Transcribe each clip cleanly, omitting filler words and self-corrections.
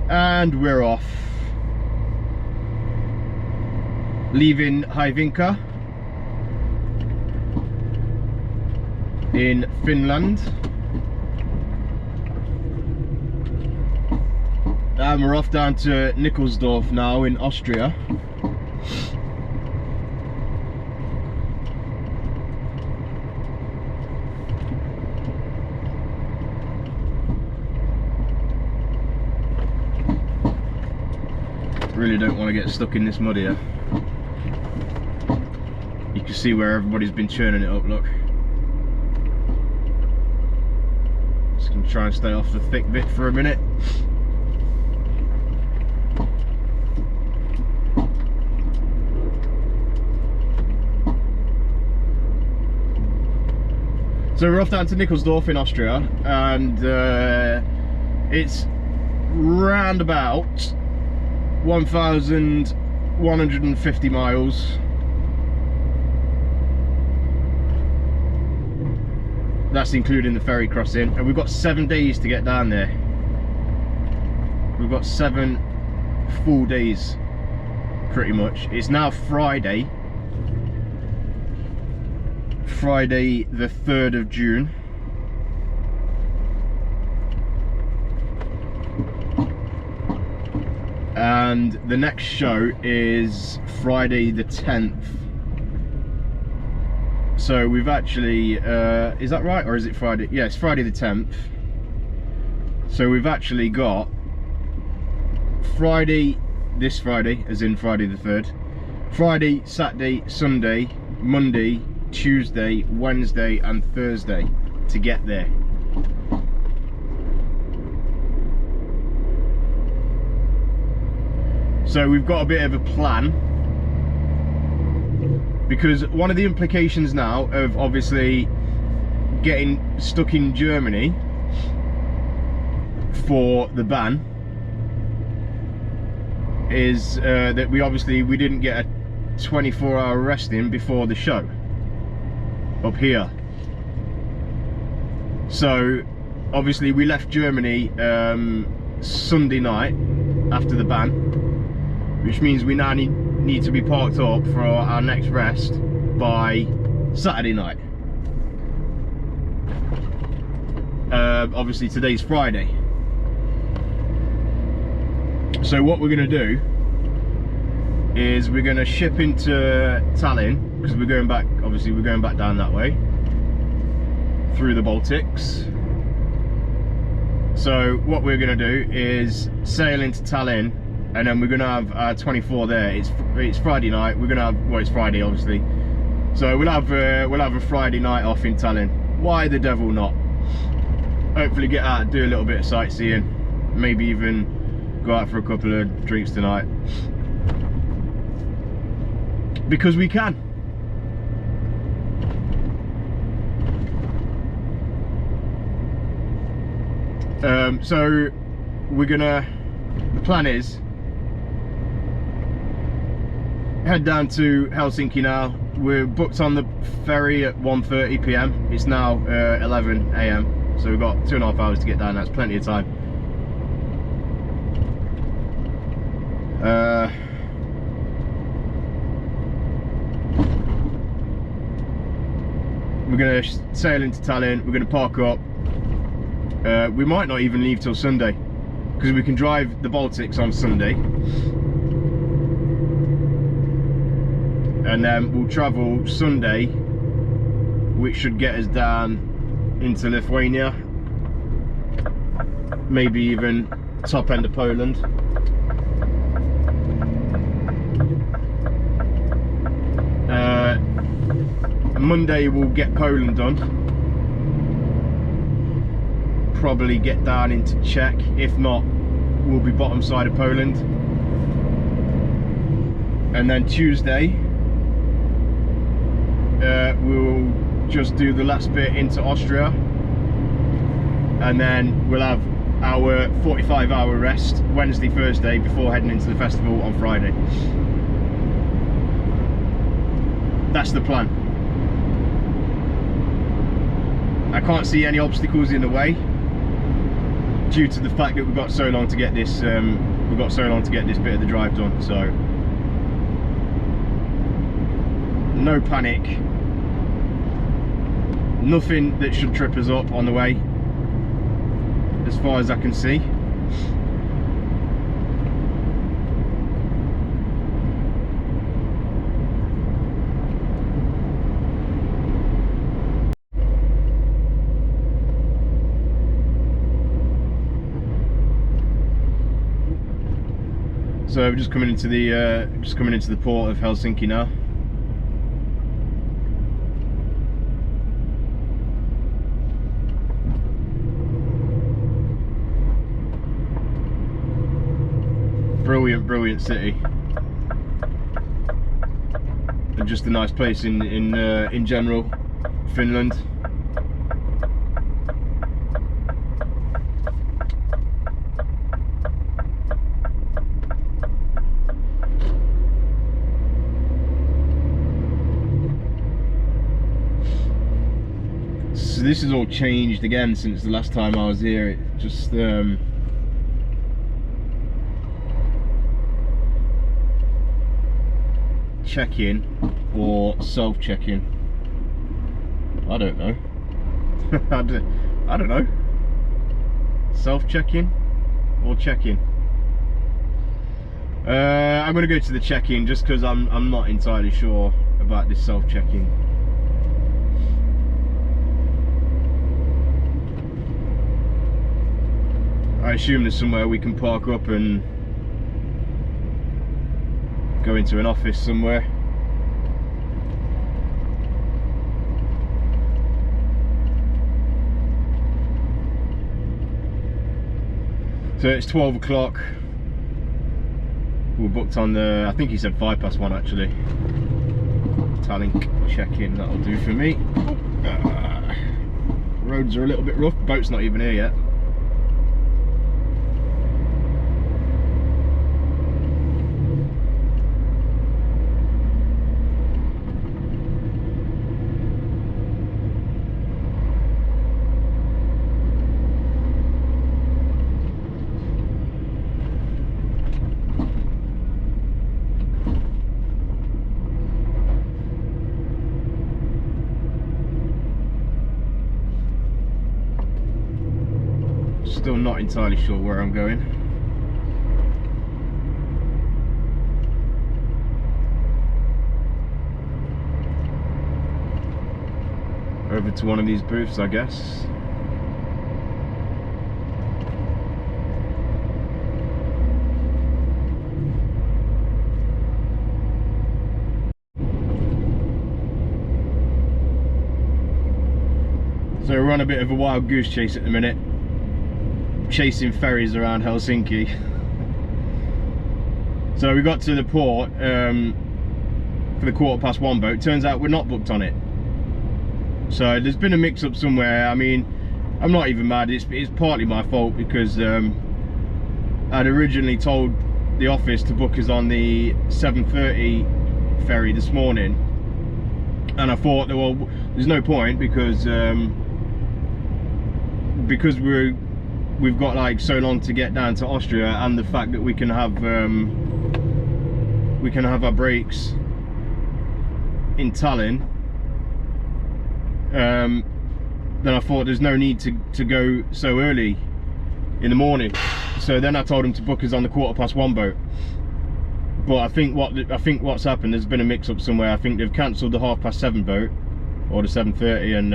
And we're off. Leaving Hyvinkää in Finland. And we're off down to Nikolsdorf now in Austria. Really don't want to get stuck in this mud here. You can see where everybody's been churning it up, look. Just gonna try and stay off the thick bit for a minute. So we're off down to Nikolsdorf in Austria, and it's round about 1,150 miles. That's including the ferry crossing, and we've got 7 days to get down there. We've got 7 full days, pretty much. It's now Friday the 3rd of June. And the next show is Friday the 10th. So we've actually, is that right, or is it Friday? Yeah, it's Friday the 10th. So we've actually got Friday, this Friday, as in Friday the 3rd. Friday, Saturday, Sunday, Monday, Tuesday, Wednesday and Thursday to get there. So we've got a bit of a plan, because one of the implications now of obviously getting stuck in Germany for the ban is that we didn't get a 24-hour rest in before the show up here. So obviously we left Germany Sunday night after the ban, which means we now need to be parked up for our next rest by Saturday night. Obviously today's Friday. So what we're going to do is we're going to ship into Tallinn, because we're going back, obviously we're going back down that way through the Baltics. So what we're going to do is sail into Tallinn, and then we're going to have 24 there. It's Friday night. We're going to have, well, it's Friday obviously, so we'll have a Friday night off in Tallinn. Why the devil not? Hopefully get out and do a little bit of sightseeing, maybe even go out for a couple of drinks tonight, because we can. So we're gonna, the plan is head down to Helsinki now. We're booked on the ferry at 1:30 p.m. It's now 11 a.m. so we've got 2.5 hours to get down. That's plenty of time. We're going to sail into Tallinn. We're going to park up. We might not even leave till Sunday, because we can drive the Baltics on Sunday, and then we'll travel Sunday, which should get us down into Lithuania, maybe even top end of Poland. Monday we'll get Poland done, probably get down into Czech. If not, we'll be bottom side of Poland, and then Tuesday we'll just do the last bit into Austria, and then we'll have our 45-hour rest Wednesday, Thursday before heading into the festival on Friday. That's the plan. I can't see any obstacles in the way, due to the fact that we've got so long to get this bit of the drive done. So no panic, nothing that should trip us up on the way as far as I can see. So we're just coming into the port of Helsinki now. Brilliant city, and just a nice place in general, Finland. So this has all changed again since the last time I was here. It just check-in or self-check-in. I don't know. I don't know. Self-check-in or check-in. I'm gonna go to the check-in just because I'm not entirely sure about this self-check-in. I assume there's somewhere we can park up and go into an office somewhere. So it's 12 o'clock. We're booked on the, I think he said 1:05 actually. Tallinn check-in, that'll do for me. Roads are a little bit rough, boat's not even here yet. Still not entirely sure where I'm going. Over to one of these booths, I guess. So we're on a bit of a wild goose chase at the minute, chasing ferries around Helsinki. So we got to the port for the 1:15 boat. Turns out we're not booked on it. So there's been a mix-up somewhere. I mean, I'm not even mad. It's partly my fault because I'd originally told the office to book us on the 7:30 ferry this morning, and I thought that, well, there's no point because we've got like so long to get down to Austria, and the fact that we can have our breaks in Tallinn, then I thought there's no need to go so early in the morning. So then I told them to book us on the 1:15 boat. But I think what's happened, there's been a mix-up somewhere. I think they've cancelled the 7:30 boat, or the 7:30, and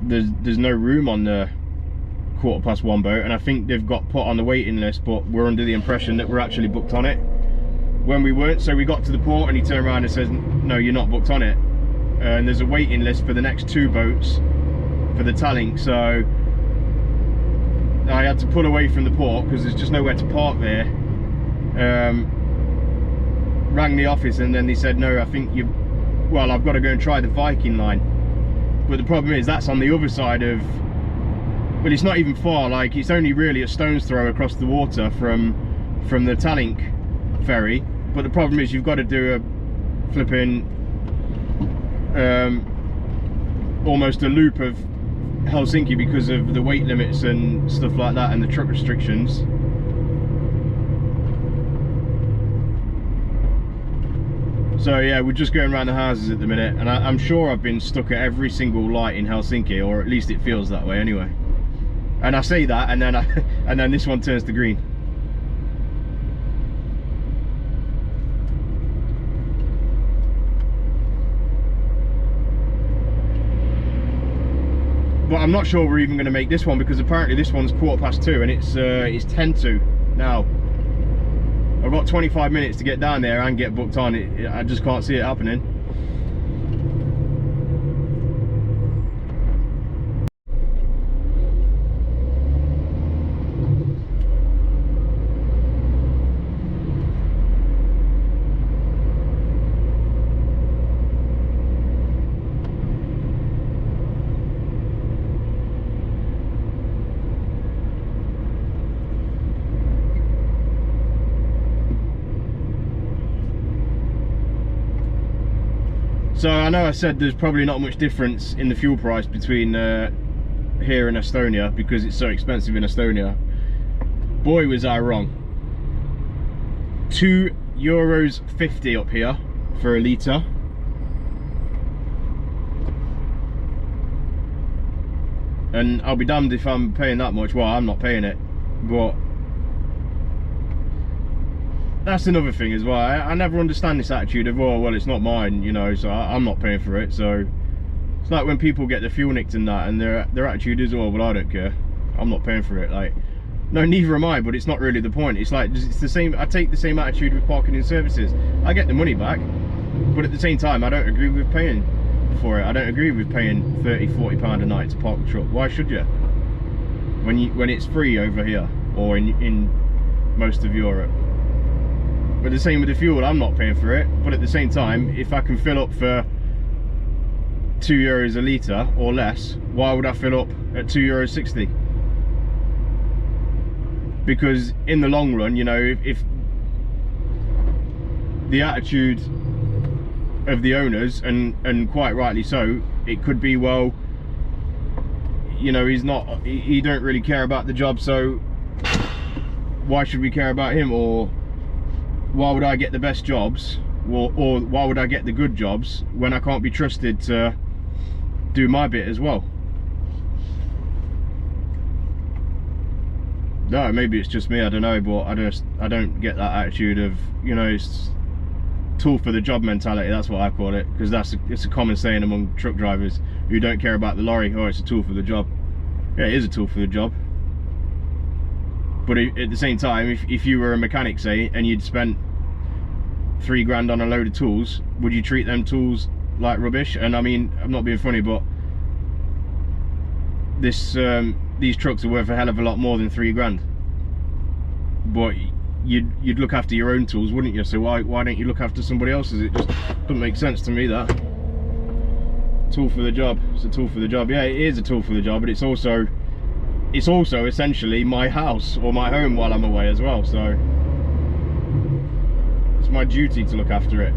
there's no room on the 1:15 boat, and I think they've got put on the waiting list, but we're under the impression that we're actually booked on it when we weren't. So we got to the port and he turned around and says, no, you're not booked on it, and there's a waiting list for the next 2 boats for the Tallinn. So I had to pull away from the port because there's just nowhere to park there. Rang the office and then they said, no, I think I've got to go and try the Viking line. But the problem is that's on the other side of, well, it's not even far, like it's only really a stone's throw across the water from the Tallinn ferry. But the problem is you've got to do a flipping almost a loop of Helsinki because of the weight limits and stuff like that and the truck restrictions. So yeah, we're just going around the houses at the minute, and I'm sure I've been stuck at every single light in Helsinki, or at least it feels that way anyway. And I say that, and then this one turns to green. But I'm not sure we're even going to make this one, because apparently this one's 2:15 and it's 10 to now. I've got 25 minutes to get down there and get booked on. I just can't see it happening. So I know I said there's probably not much difference in the fuel price between here and Estonia, because it's so expensive in Estonia. Boy, was I wrong. €2.50 up here for a litre. And I'll be damned if I'm paying that much. Well, I'm not paying it, but that's another thing as well. I never understand this attitude of, oh well, it's not mine, you know, so I'm not paying for it. So it's like when people get the fuel nicked and that, and their attitude is, oh well, I don't care, I'm not paying for it. Like, no, neither am I, but it's not really the point. It's like, it's the same. I take the same attitude with parking in services. I get the money back, but at the same time, I don't agree with paying for it. I don't agree with paying £30–40 a night to park the truck. Why should you, when it's free over here or in most of Europe? But the same with the fuel, I'm not paying for it. But at the same time, if I can fill up for €2 a litre or less, why would I fill up at €2.60? Because in the long run, you know, if the attitude of the owners, and quite rightly so, it could be, well, you know, he don't really care about the job, so why should we care about him? Or why would I get the best jobs, or why would I get the good jobs when I can't be trusted to do my bit as well? No, maybe it's just me, I don't know, but I don't get that attitude of, you know, it's tool for the job mentality. That's what I call it, because it's a common saying among truck drivers who don't care about the lorry. Oh, it's a tool for the job. Yeah, it is a tool for the job. But at the same time, if you were a mechanic, say, and you'd spent £3 grand on a load of tools, would you treat them tools like rubbish? And I mean, I'm not being funny, but these trucks are worth a hell of a lot more than £3 grand. But you'd look after your own tools, wouldn't you? So why don't you look after somebody else's? It just doesn't make sense to me, that. Tool for the job. It's a tool for the job. Yeah, it is a tool for the job, but it's also essentially my house or my home while I'm away as well, so it's my duty to look after it.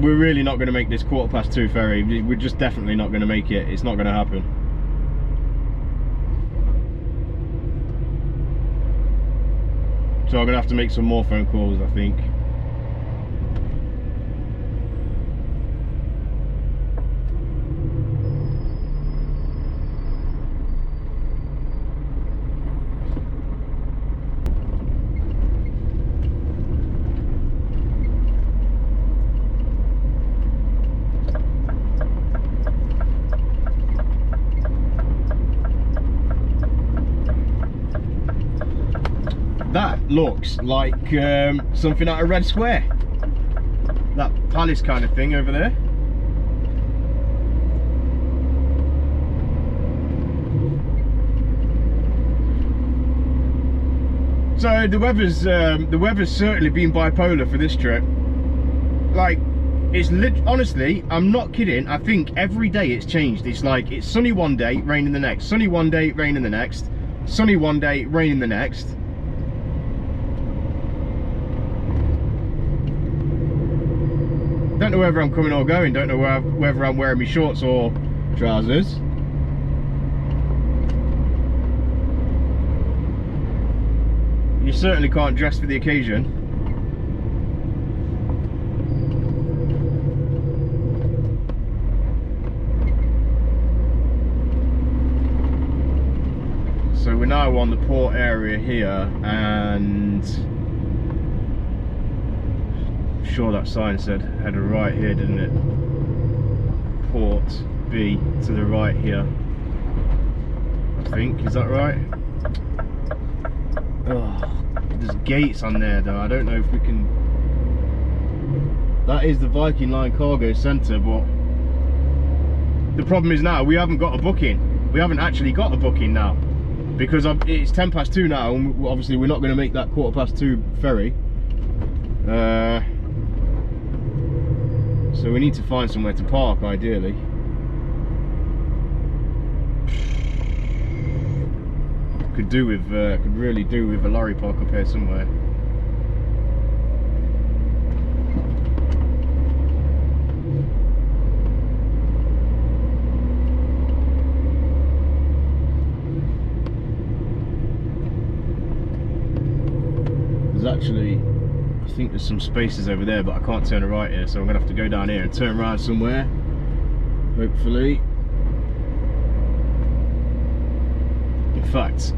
We're really not going to make this 2:15 ferry. We're just definitely not going to make it. It's not going to happen. So I'm going to have to make some more phone calls, I think. That looks like something out of Red Square. That palace kind of thing over there. So the weather's certainly been bipolar for this trip. Like, it's honestly, I'm not kidding. I think every day it's changed. It's like, it's sunny one day, rain in the next. Sunny one day, rain in the next. Sunny one day, rain in the next. Don't know whether I'm coming or going. Don't know whether I'm wearing my shorts or trousers. You certainly can't dress for the occasion. So we're now on the port area here, and I'm sure that sign said head right here, didn't it? Port B to the right here, I think. Is that right? Oh, there's gates on there though. I don't know if we can. That is the Viking Line Cargo Centre, but the problem is now we haven't got a booking. We haven't actually got a booking now, because it's 2:10 now, and obviously we're not going to make that 2:15 ferry. So we need to find somewhere to park, ideally. Could really do with a lorry park up here somewhere. Actually, I think there's some spaces over there, but I can't turn right here, so I'm gonna have to go down here and turn around somewhere, hopefully. In fact,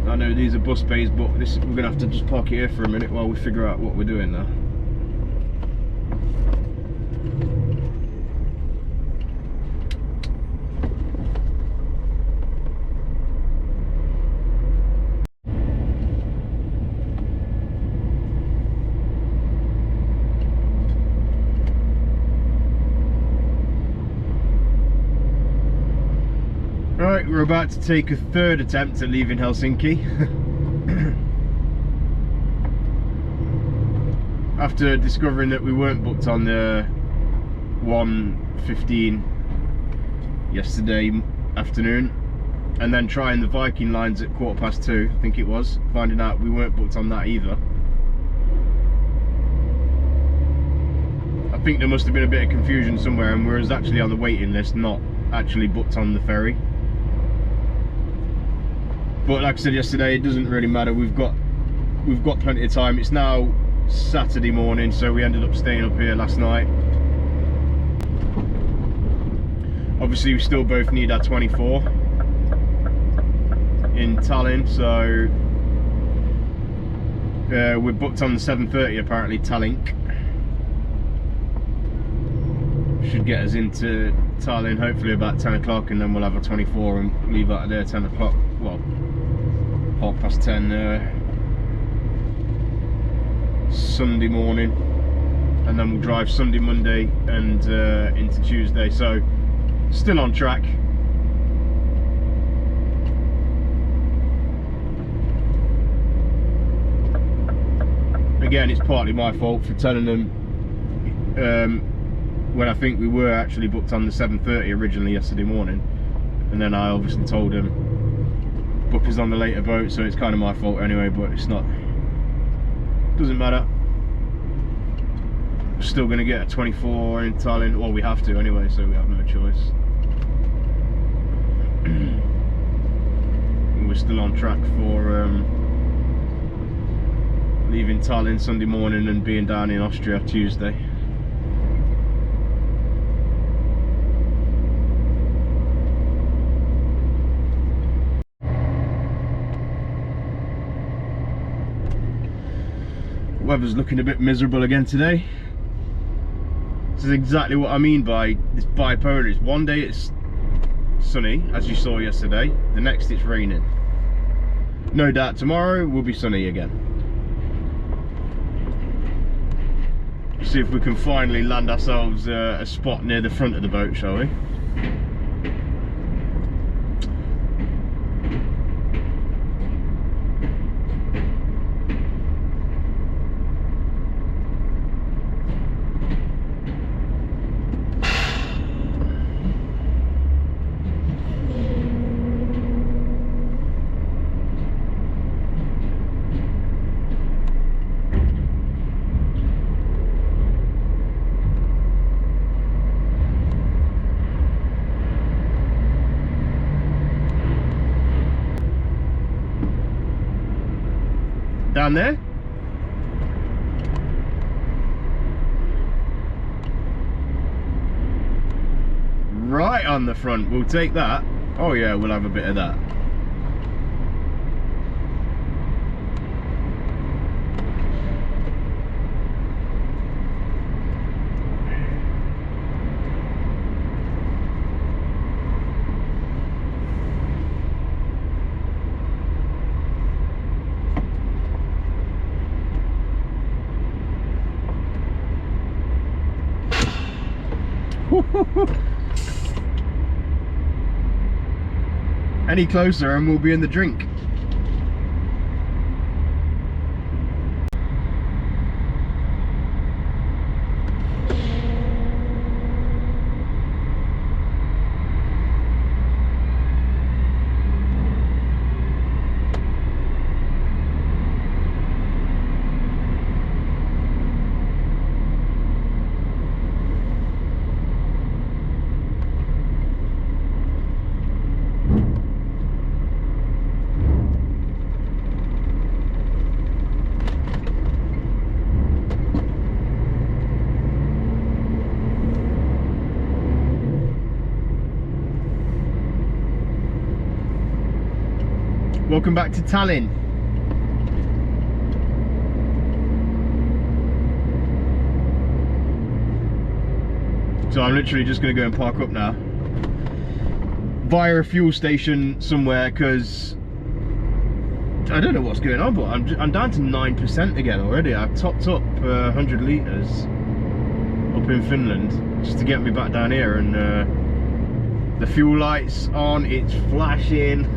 I know these are bus bays, but we're going to have to just park it here for a minute while we figure out what we're doing now. Right, we're about to take a third attempt at leaving Helsinki. After discovering that we weren't booked on the 1:15 yesterday afternoon, and then trying the Viking lines at 2:15, I think it was, finding out we weren't booked on that either. I think there must have been a bit of confusion somewhere, and we were actually on the waiting list, not actually booked on the ferry. But like I said yesterday, it doesn't really matter. We've got plenty of time. It's now Saturday morning, so we ended up staying up here last night. Obviously, we still both need our 24 in Tallinn, so we're booked on the 7:30 apparently, Tallinn. Should get us into Tallinn hopefully about 10 o'clock, and then we'll have a 24 and leave out of there 10 o'clock. Well, 10:30 Sunday morning, and then we'll drive Sunday, Monday, and into Tuesday. So still on track. Again, it's partly my fault for telling them when I think we were actually booked on the 7:30 originally yesterday morning, and then I obviously told them book us on the later boat, so it's kind of my fault anyway, but it's not, doesn't matter. We're still going to get a 24 in Tallinn, or we have to anyway, so we have no choice. We're still on track for leaving Tallinn Sunday morning and being down in Austria Tuesday. Weather's looking a bit miserable again today. This is exactly what I mean by this bipolar. It's one day it's sunny, as you saw yesterday, the next it's raining. No doubt tomorrow will be sunny again. See if we can finally land ourselves a spot near the front of the boat, shall we? Down there? Right on the front, we'll take that. Oh yeah, we'll have a bit of that. Any closer and we'll be in the drink. Welcome back to Tallinn. So I'm literally just going to go and park up now via a fuel station somewhere, because I don't know what's going on, but I'm down to 9% again already. I've topped up 100 litres up in Finland just to get me back down here, and the fuel light's on, it's flashing.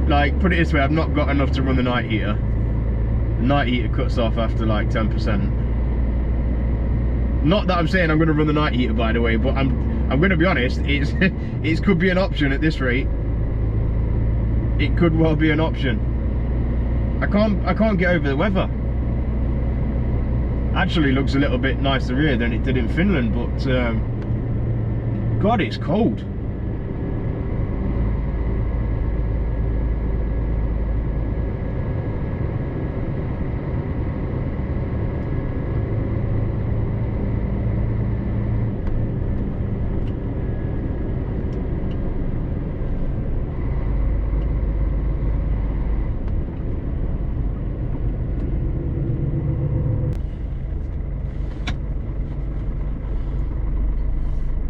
Like, put it this way, I've not got enough to run the night heater. The night heater cuts off after like 10%. Not that I'm saying I'm going to run the night heater, by the way, but I'm going to be honest, it could be an option at this rate. It could well be an option. I can't get over the weather. Actually looks a little bit nicer here than it did in Finland, but God, it's cold.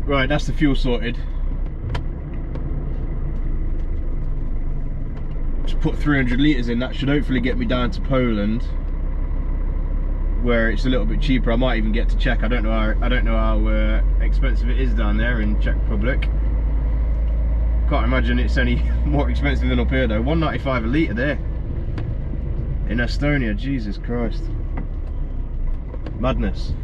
Right, that's the fuel sorted. Just put 300 litres in, that should hopefully get me down to Poland, where it's a little bit cheaper. I might even get to Czech. I don't know how expensive it is down there in Czech Republic. Can't imagine it's any more expensive than up here though. 1.95 a litre there in Estonia. Jesus Christ, madness.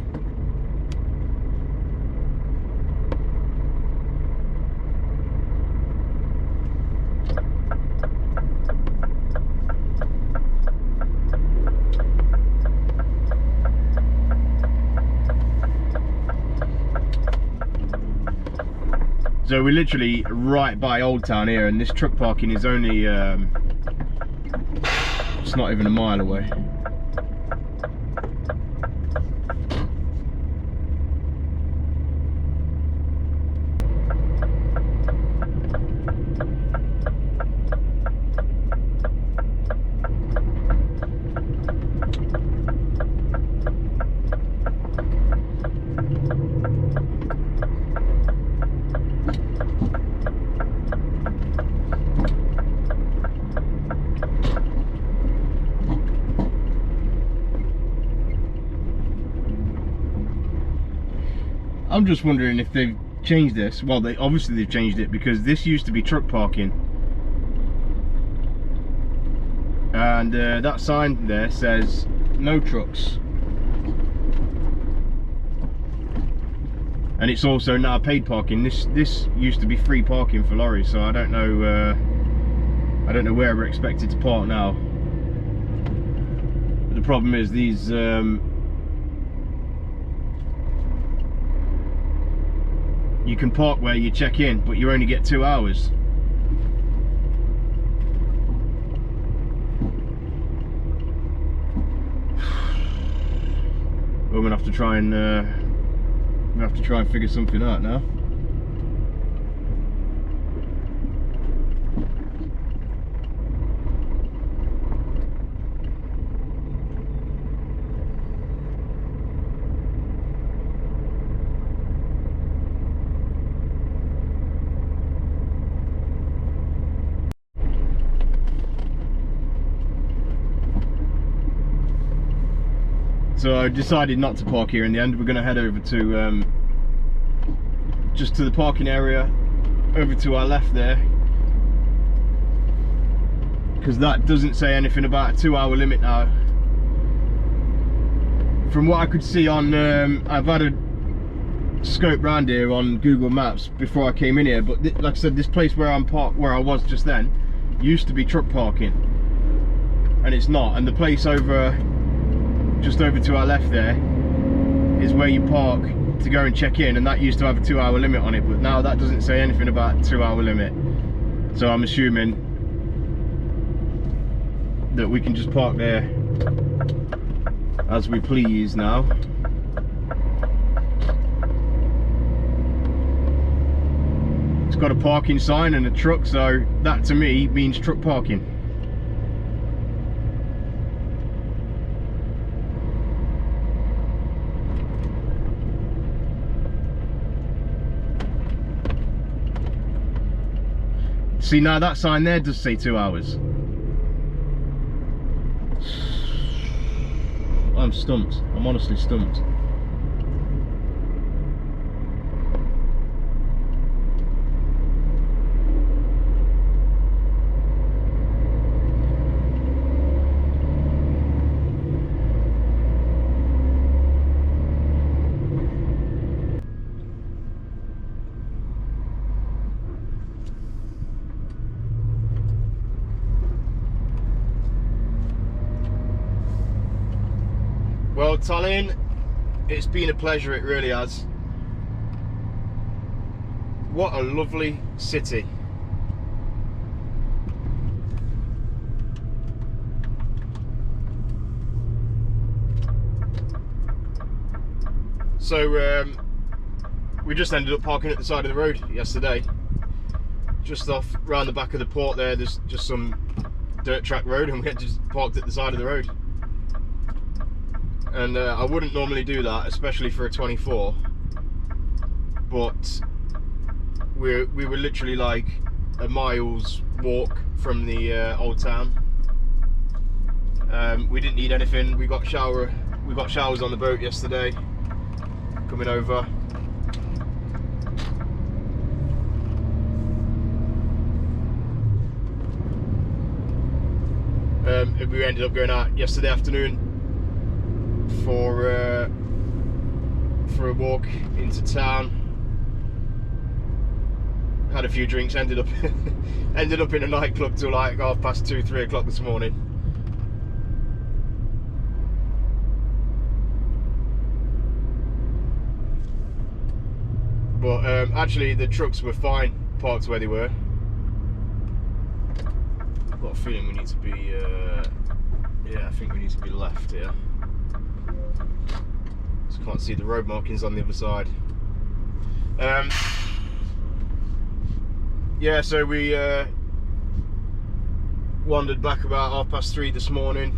So we're literally right by Old Town here, and this truck parking is only, it's not even a mile away. I'm just wondering if they've changed this. Well, obviously they've changed it, because this used to be truck parking, and that sign there says no trucks, and it's also now paid parking. This used to be free parking for lorries, so I don't know where we're expected to park now. But the problem is these you can park where you check in, but you only get 2 hours. we're gonna have to try and figure something out now. So I decided not to park here in the end. We're going to head over to just to the parking area over to our left there, because that doesn't say anything about a 2-hour limit now. From what I could see on, I've had a scope round here on Google Maps before I came in here, but like I said, this place where I'm parked, where I was just then, used to be truck parking, and it's not. And the place over, just over to our left there, is where you park to go and check in, and that used to have a 2-hour limit on it, but now that doesn't say anything about a 2-hour limit. So I'm assuming that we can just park there as we please now. It's got a parking sign and a truck, so that to me means truck parking. See, now that sign there does say 2 hours. I'm stumped. I'm honestly stumped. Well, Tallinn, it's been a pleasure, it really has. What a lovely city. So, we just ended up parking at the side of the road yesterday. Just off round the back of the port there, there's just some dirt track road, and we had just parked at the side of the road. And I wouldn't normally do that, especially for a 24, but we were literally like a mile's walk from the old town. We didn't need anything. We got showers on the boat yesterday coming over. We ended up going out yesterday afternoon for a walk into town. Had a few drinks, ended up in a nightclub till like 2:30, 3 o'clock this morning. But actually the trucks were fine parked where they were. I've got a feeling we need to be yeah, I think we need to be left here. Just can't see the road markings on the other side. Yeah, so we wandered back about 3:30 this morning.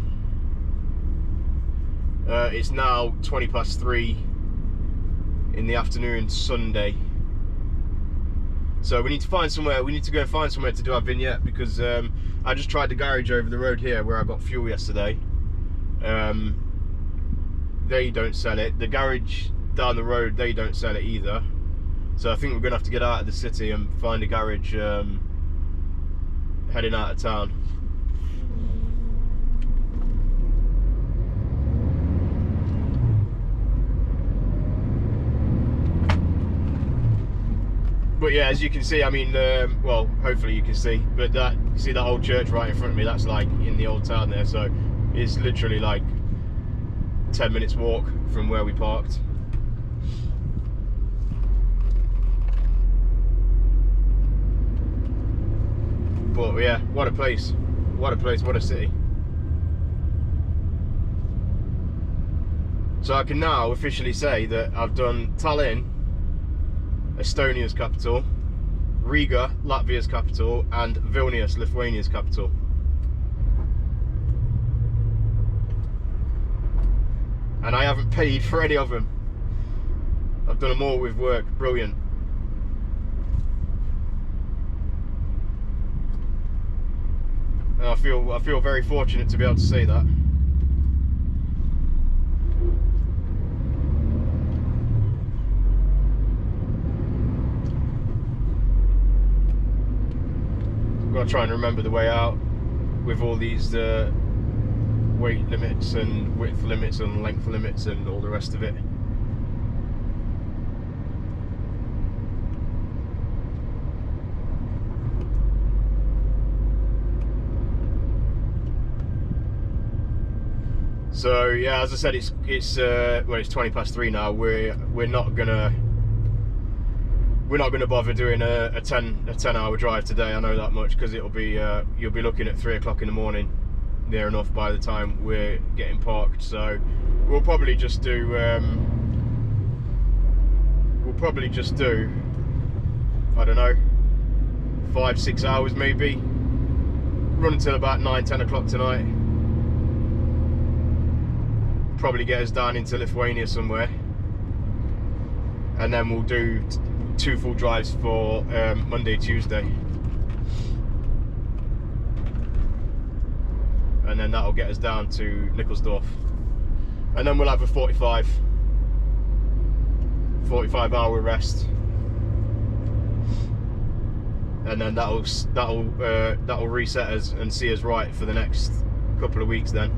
It's now 3:20 in the afternoon, Sunday. So we need to find somewhere. We need to go and find somewhere to do our vignette, because I just tried the garage over the road here where I got fuel yesterday. They don't sell it. The garage down the road, they don't sell it either. So I think we're gonna have to get out of the city and find a garage heading out of town. But yeah, as you can see, I mean, well, hopefully you can see, but that, you see that old church right in front of me, that's like in the old town there, so it's literally like 10 minutes walk from where we parked. But yeah, what a place, what a place, what a city. So So I can now officially say that I've done Tallinn, Estonia's capital, Riga, Latvia's capital, and Vilnius, Lithuania's capital. And I haven't paid for any of them. I've done them all with work. Brilliant. And I feel very fortunate to be able to say that. I've got to try and remember the way out with all these weight limits and width limits and length limits and all the rest of it. So yeah, as I said, it's well, it's 3:20 now. We're not gonna bother doing a 10-hour drive today. I know that much, because it'll be you'll be looking at 3 o'clock in the morning, near enough, by the time we're getting parked. So we'll probably just do I don't know, 5-6 hours maybe. Run until about 9-10 o'clock tonight. Probably get us down into Lithuania somewhere, and then we'll do 2 full drives for Monday, Tuesday, and then that'll get us down to Nikolsdorf, and then we'll have a 45 hour rest, and then that'll reset us and see us right for the next couple of weeks then.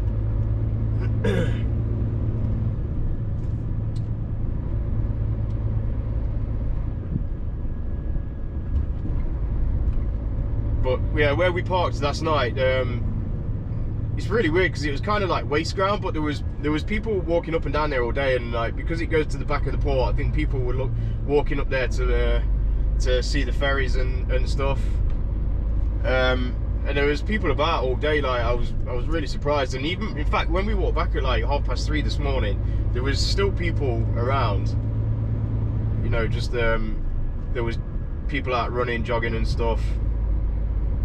But yeah, where we parked last night, it's really weird, because it was kind of like waste ground, but there was people walking up and down there all day, and like, because it goes to the back of the port, I think people were walking up there to see the ferries and stuff. And there was people about all day. Like, I was really surprised. And even, in fact, when we walked back at like 3:30 this morning, there was still people around. You know, just there was people out running, jogging and stuff.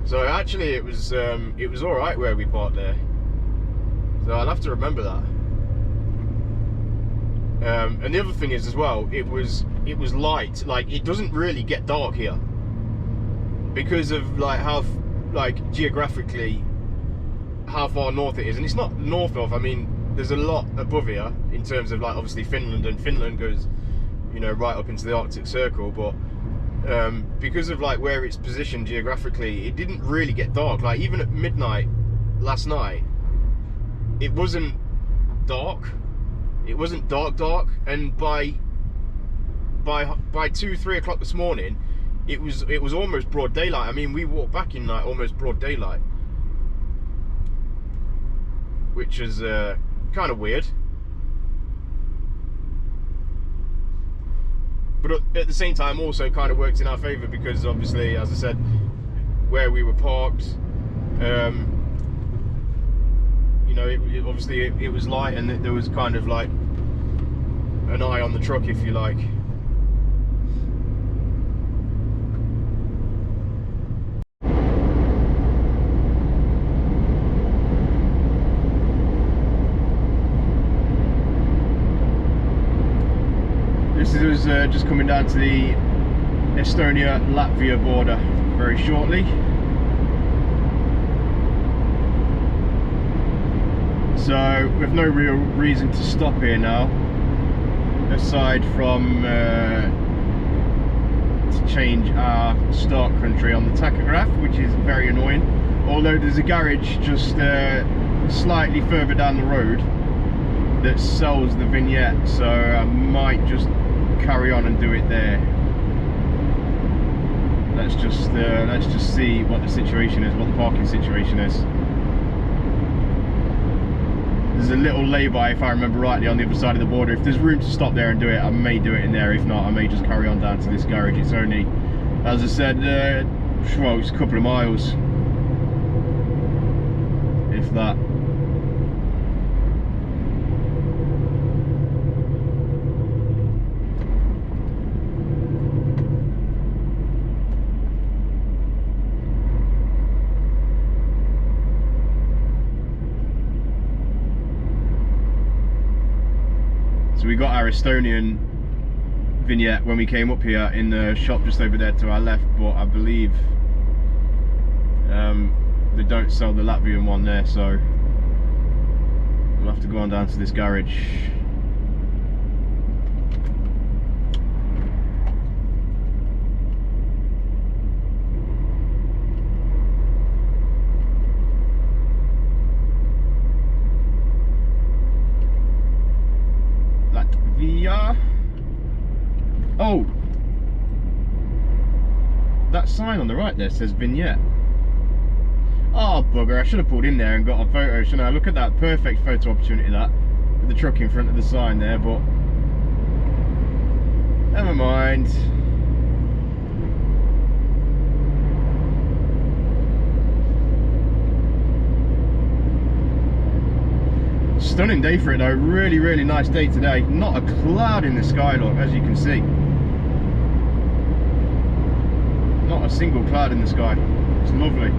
So actually, it was all right where we parked there. So I'll have to remember that. And the other thing is as well, it was light. Like, it doesn't really get dark here, because of like how, like, geographically how far north it is. And it's not north of, I mean, there's a lot above here in terms of, like, obviously Finland, and Finland goes, you know, right up into the Arctic Circle, but because of like where it's positioned geographically, it didn't really get dark. Like, even at midnight last night, it wasn't dark. It wasn't dark, and by 2-3 o'clock this morning, it was almost broad daylight. I mean, we walked back in like almost broad daylight, which is kind of weird. But at the same time, also kind of worked in our favour, because obviously, as I said, where we were parked, you know, obviously it was light, and there was kind of like an eye on the truck, if you like. This is just coming down to the Estonia-Latvia border very shortly. So we've no real reason to stop here now, aside from to change our start country on the tachograph, which is very annoying. Although there's a garage just slightly further down the road that sells the vignette, so I might just carry on and do it there. Let's just see what the situation is, what the parking situation is. There's a little lay-by, if I remember rightly, on the other side of the border. If there's room to stop there and do it, I may do it in there. If not, I may just carry on down to this garage. It's only, as I said, well, it's a couple of miles, if that. got our Estonian vignette when we came up here in the shop just over there to our left, but I believe they don't sell the Latvian one there, so we'll have to go on down to this garage. Latvia. Oh, that sign on the right there says vignette. Oh bugger, I should have pulled in there and got a photo, shouldn't I? Look at that, perfect photo opportunity that, with the truck in front of the sign there, but never mind. Stunning day for it though, really nice day today. Not a cloud in the sky, look, as you can see. Not a single cloud in the sky, it's lovely.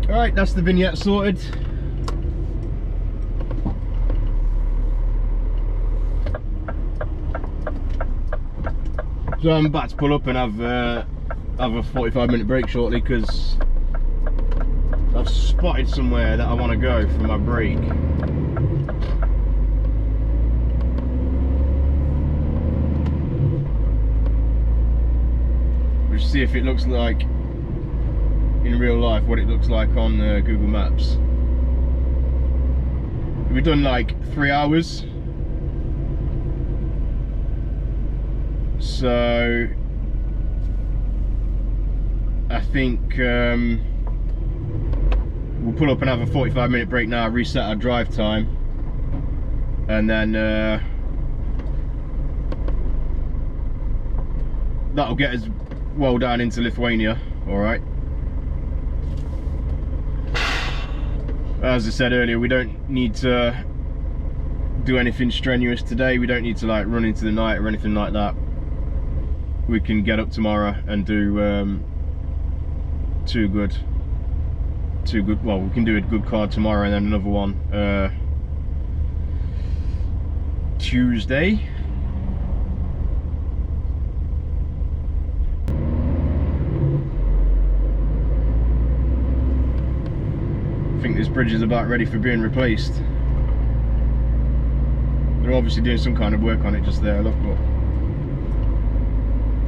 Alright, that's the vignette sorted. So I'm about to pull up and have a 45-minute break shortly, because I've spotted somewhere that I want to go for my break. We'll see if it looks like in real life what it looks like on Google Maps. We've done like 3 hours, so I think we'll pull up and have a 45-minute break now, reset our drive time, and then that'll get us well down into Lithuania. Alright. As I said earlier, we don't need to do anything strenuous today. We don't need to like run into the night or anything like that. We can get up tomorrow and do two good, well, we can do a good card tomorrow and then another one Tuesday. I think this bridge is about ready for being replaced. They're obviously doing some kind of work on it just there, look.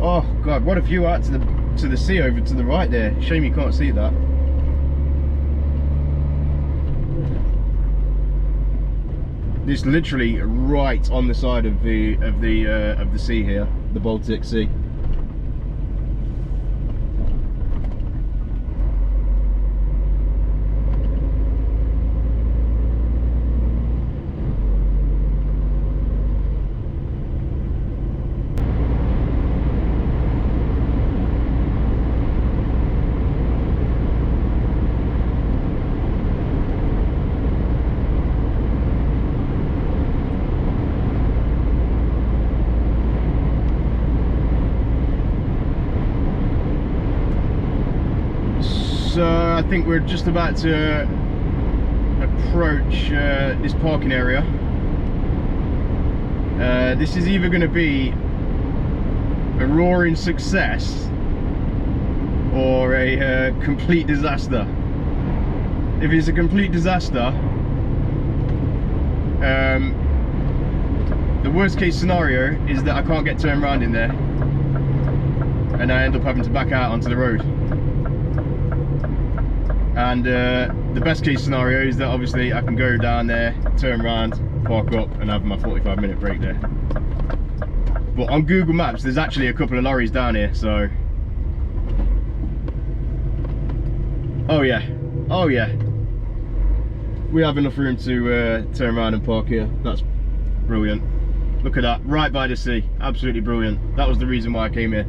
Oh god, what a view out to the sea over to the right there. Shame you can't see that. This is literally right on the side of the sea here, the Baltic Sea. So I think we're just about to approach this parking area. This is either going to be a roaring success or a complete disaster. If it's a complete disaster, the worst case scenario is that I can't get turned around in there and I end up having to back out onto the road. And the best case scenario is that obviously I can go down there, turn around, park up and have my 45-minute break there. But on Google Maps there's actually a couple of lorries down here, so oh yeah, we have enough room to turn around and park here. That's brilliant. Look at that, right by the sea. Absolutely brilliant. That was the reason why I came here.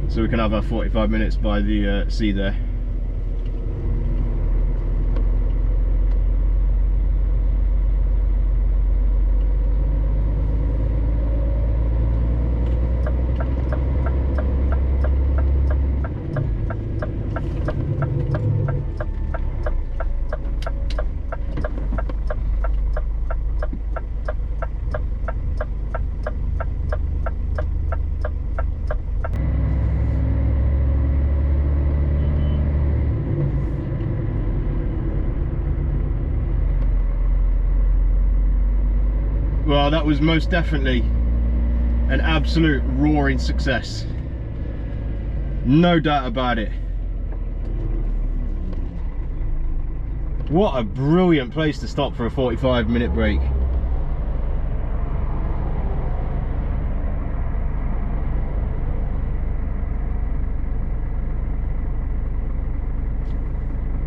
So we can have our 45 minutes by the sea there. Well, that was most definitely an absolute roaring success. No doubt about it. What a brilliant place to stop for a 45-minute break.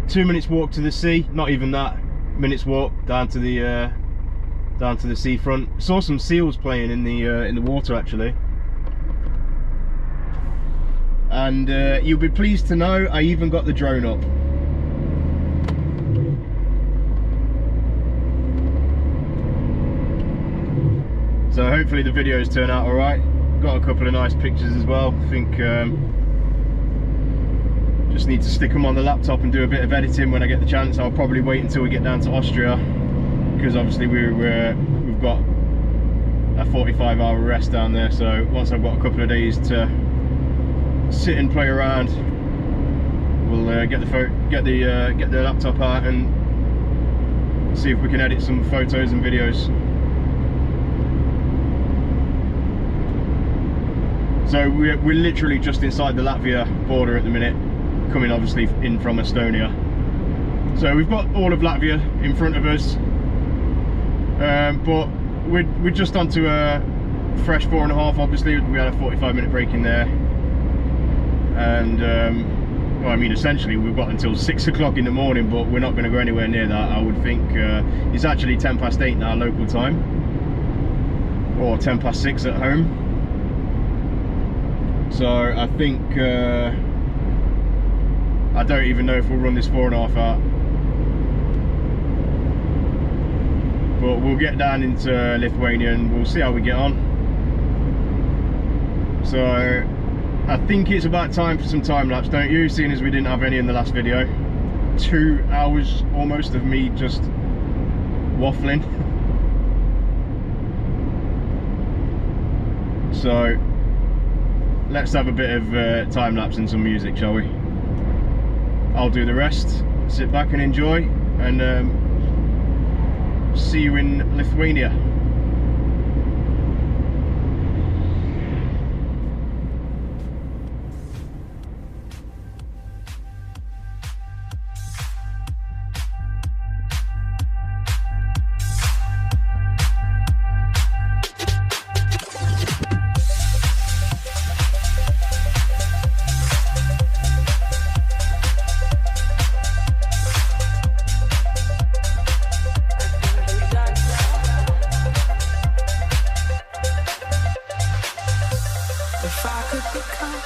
Two minutes walk to the sea, not even that. Minutes walk down to the seafront. Saw some seals playing in the water actually, and you'll be pleased to know I even got the drone up. So hopefully the videos turn out all right. Got a couple of nice pictures as well. I think just need to stick them on the laptop and do a bit of editing when I get the chance. I'll probably wait until we get down to Austria, because obviously we've got a 45-hour rest down there. So once I've got a couple of days to sit and play around, we'll get the laptop out and see if we can edit some photos and videos. So we're literally just inside the Latvia border at the minute, coming obviously in from Estonia. So we've got all of Latvia in front of us, but we're just onto a fresh 4.5. Obviously we had a 45-minute break in there, and well, I mean essentially we've got until 6 o'clock in the morning, but we're not going to go anywhere near that. I would think it's actually 8:10 now local time, or 6:10 at home. So I think I don't even know if we'll run this 4.5 hour, but we'll get down into Lithuania and we'll see how we get on. So I think it's about time for some time lapse, don't you? Seeing as we didn't have any in the last video. 2 hours almost of me just waffling. So let's have a bit of time lapse and some music, shall we? I'll do the rest. Sit back and enjoy, and see you in Lithuania. If I could become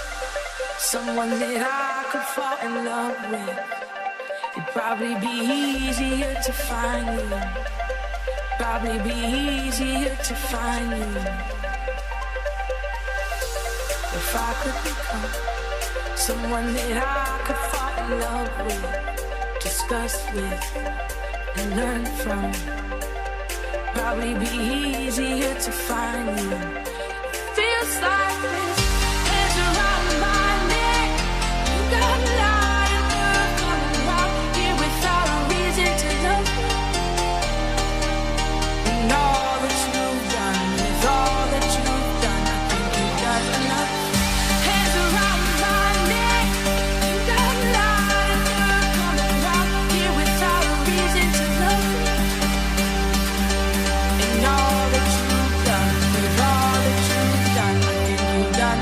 someone that I could fall in love with, it'd probably be easier to find you. Probably be easier to find you. If I could become someone that I could fall in love with, discuss with, and learn from, probably be easier to find you. Feels like this, hands around my neck. You got a lot of love coming around here without a reason to love you. And all that you've done, with all that you've done, I think you've done enough. Hands around my neck. You got a lot of love coming around here without a reason to love you. And all that you've done, with all that you've done, I think you've done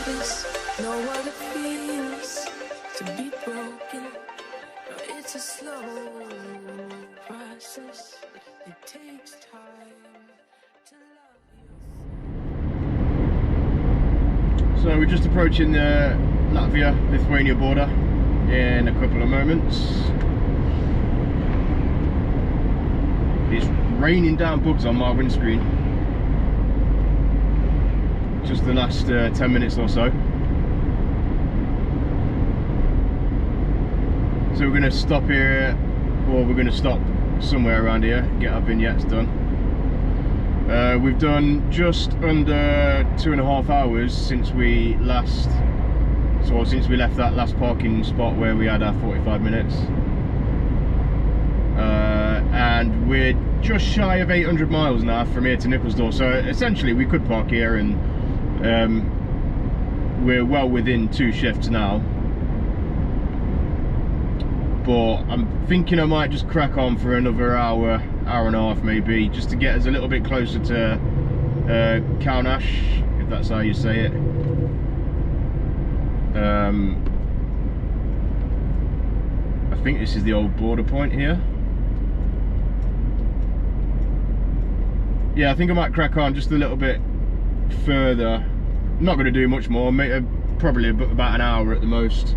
surface, know what it feels to be broken. No, it's a slow process. It takes time to love. So we're just approaching the Latvia-Lithuania border in a couple of moments. It's raining down bugs on my windscreen. Just the last 10 minutes or so. So we're going to stop here, or we're going to stop somewhere around here, get our vignettes done. We've done just under 2.5 hours since we left that last parking spot where we had our 45 minutes. And we're just shy of 800 miles now from here to Nicholsdale, so essentially we could park here, and we're well within 2 shifts now. But I'm thinking I might just crack on for another hour and a half maybe, just to get us a little bit closer to Kaunas, if that's how you say it. I think this is the old border point here. Yeah, I think I might crack on just a little bit further. I'm not going to do much more, probably about an hour at the most.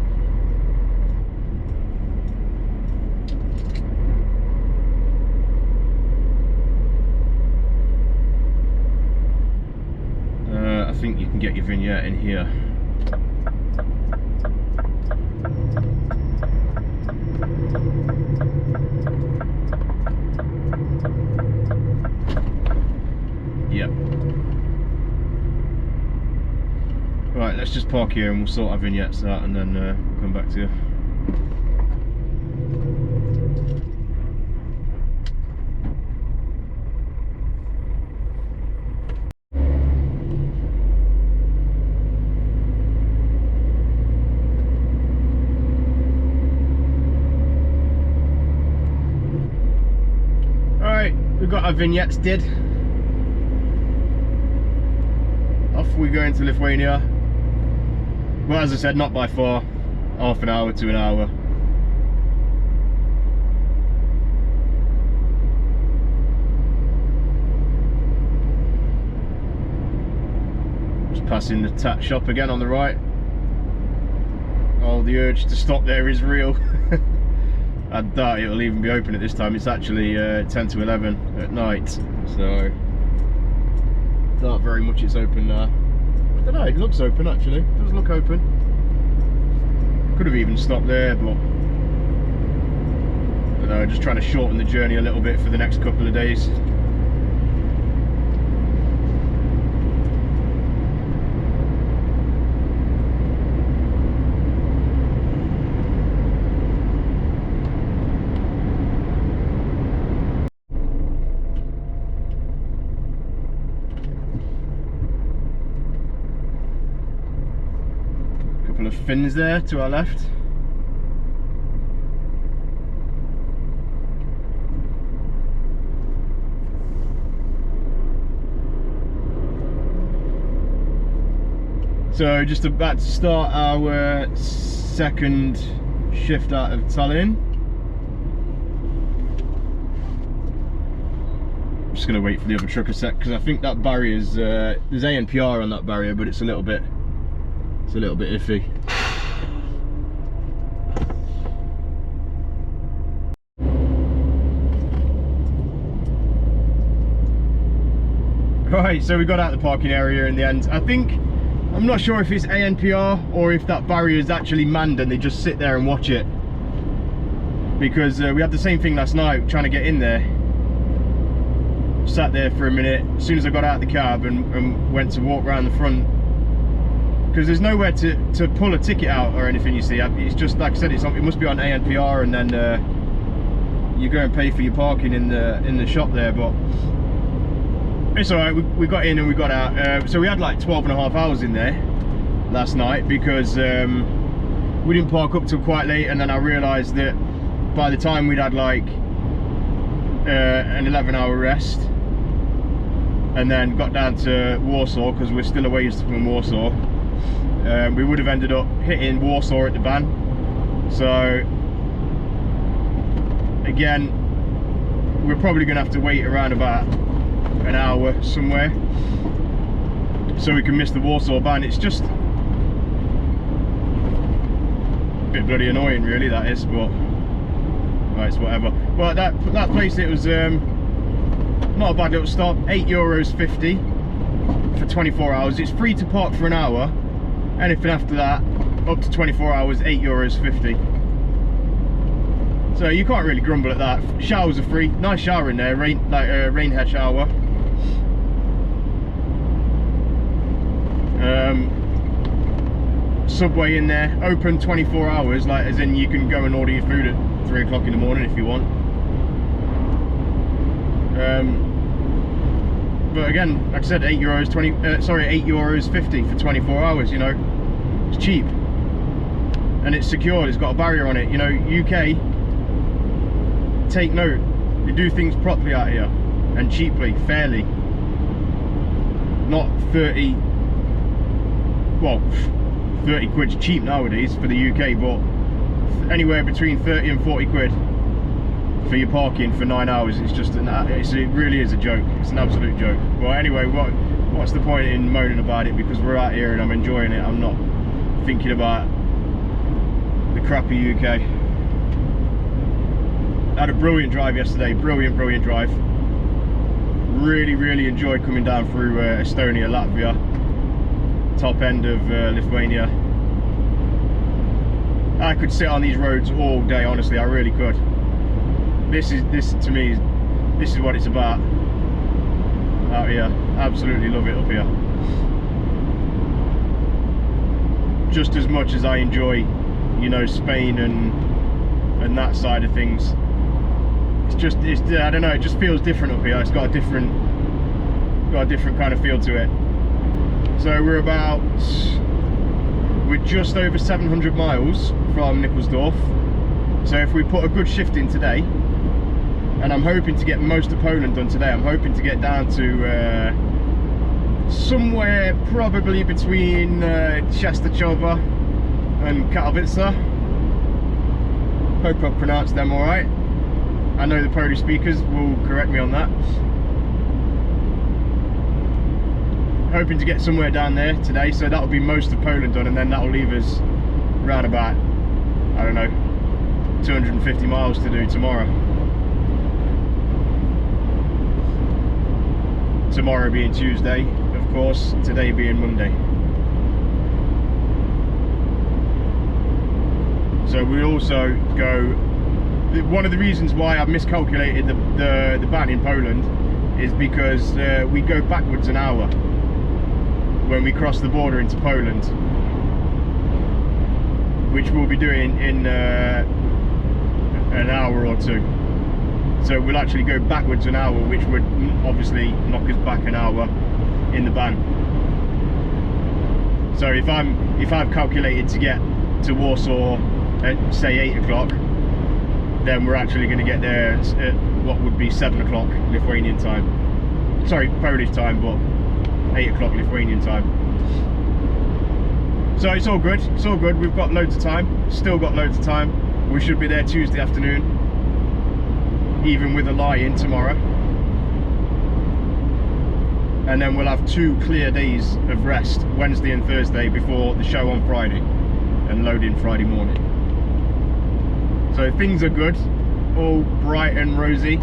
I think you can get your vignette in here. Yep. Right, let's just park here and we'll sort our vignettes out, and then we'll come back to you. We've got our vignettes did. Off we go into Lithuania. Well, as I said, not by far. Half an hour to an hour. Just passing the tat shop again on the right. Oh, the urge to stop there is real. I doubt it'll even be open at this time. It's actually 10 to 11 at night, so not very much it's open now. I don't know, it looks open actually. It does look open. Could have even stopped there, but I don't know, just trying to shorten the journey a little bit for the next couple of days. Of Finns there to our left. So just about to start our second shift out of Tallinn. I'm just going to wait for the other truck a sec, because I think that barrier is there's ANPR on that barrier, but it's a little bit iffy. Right, so we got out of the parking area in the end. I'm not sure if it's ANPR or if that barrier is actually manned and they just sit there and watch it. Because we had the same thing last night, trying to get in there. Sat there for a minute, as soon as I got out of the cab and went to walk around the front. Because there's nowhere to pull a ticket out or anything, you see. It's just, like I said, it must be on ANPR, and then you go and pay for your parking in the shop there, but it's alright. We got in and we got out. So we had like 12.5 hours in there last night, because we didn't park up till quite late, and then I realised that by the time we'd had like an 11-hour rest, and then got down to Warsaw, because we're still away from Warsaw, we would have ended up hitting Warsaw at the ban. So again, we're probably going to have to wait around about an hour somewhere so we can miss the Warsaw ban. It's just a bit bloody annoying really, that is, but right, it's whatever. Well, that place, it was not a bad little stop. €8.50 for 24 hours. It's free to park for an hour. Anything after that, up to 24 hours, €8.50. So you can't really grumble at that. Showers are free. Nice shower in there, rain head shower. Subway in there, open 24 hours, like as in you can go and order your food at 3 o'clock in the morning if you want. But again, like I said, €8.50 for 24 hours. You know, it's cheap and it's secured. It's got a barrier on it. You know, UK, take note, they do things properly out here and cheaply, fairly. Not 30. Well, 30 quid's cheap nowadays for the UK, but anywhere between 30 and 40 quid for your parking for 9 hours. It's just it really is a joke. It's an absolute joke. Well, anyway, what's the point in moaning about it, because we're out here and I'm enjoying it. I'm not thinking about the crappy UK. I had a brilliant drive yesterday. Brilliant drive. Really enjoyed coming down through Estonia, Latvia, top end of Lithuania. I could sit on these roads all day, honestly. I really could. This to me, this is what it's about out here. Absolutely love it up here. Just as much as I enjoy, you know, Spain and that side of things. It's I don't know, it just feels different up here. It's got a different kind of feel to it. So we're just over 700 miles from Nikolsdorf. So if we put a good shift in today, and I'm hoping to get most of Poland done today, I'm hoping to get down to somewhere probably between Częstochowa and Katowice. Hope I've pronounced them alright. I know the Polish speakers will correct me on that. Hoping to get somewhere down there today, so that'll be most of Poland done, and then that'll leave us around about, I don't know, 250 miles to do tomorrow. Tomorrow being Tuesday, of course, today being Monday. So we also go, one of the reasons why I've miscalculated the ban in Poland is because we go backwards an hour when we cross the border into Poland, which we'll be doing in an hour or two. So we'll actually go backwards an hour, which would obviously knock us back an hour in the ban. So if I've calculated to get to Warsaw at say 8 o'clock, then we're actually going to get there at what would be 7 o'clock Lithuanian time. Sorry, Polish time, but 8 o'clock Lithuanian time. So it's all good. It's all good. We've got loads of time. Still got loads of time. We should be there Tuesday afternoon, even with a lie-in tomorrow. And then we'll have 2 clear days of rest, Wednesday and Thursday, before the show on Friday, and load in Friday morning. So things are good, all bright and rosy.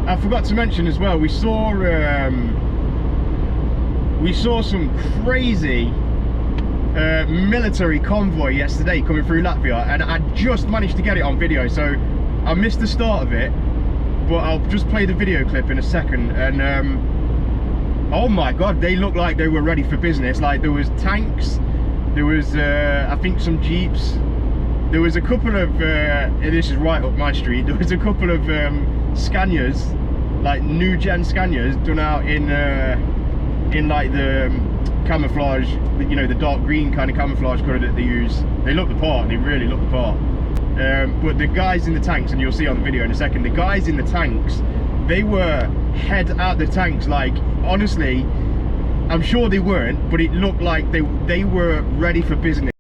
I forgot to mention as well, we saw some crazy military convoy yesterday coming through Latvia, and I just managed to get it on video, so I missed the start of it, but I'll just play the video clip in a second. And oh my god, they looked like they were ready for business. Like, there was tanks, there was I think some jeeps, there was a couple of this is right up my street, there was a couple of Scanias, like new gen Scanias, done out in like the camouflage, you know, the dark green kind of camouflage colour that they use. They look the part, they really look the part. but the guys in the tanks, and you'll see on the video in a second, the guys in the tanks, they were head out the tanks, like, honestly, I'm sure they weren't, but it looked like they were ready for business.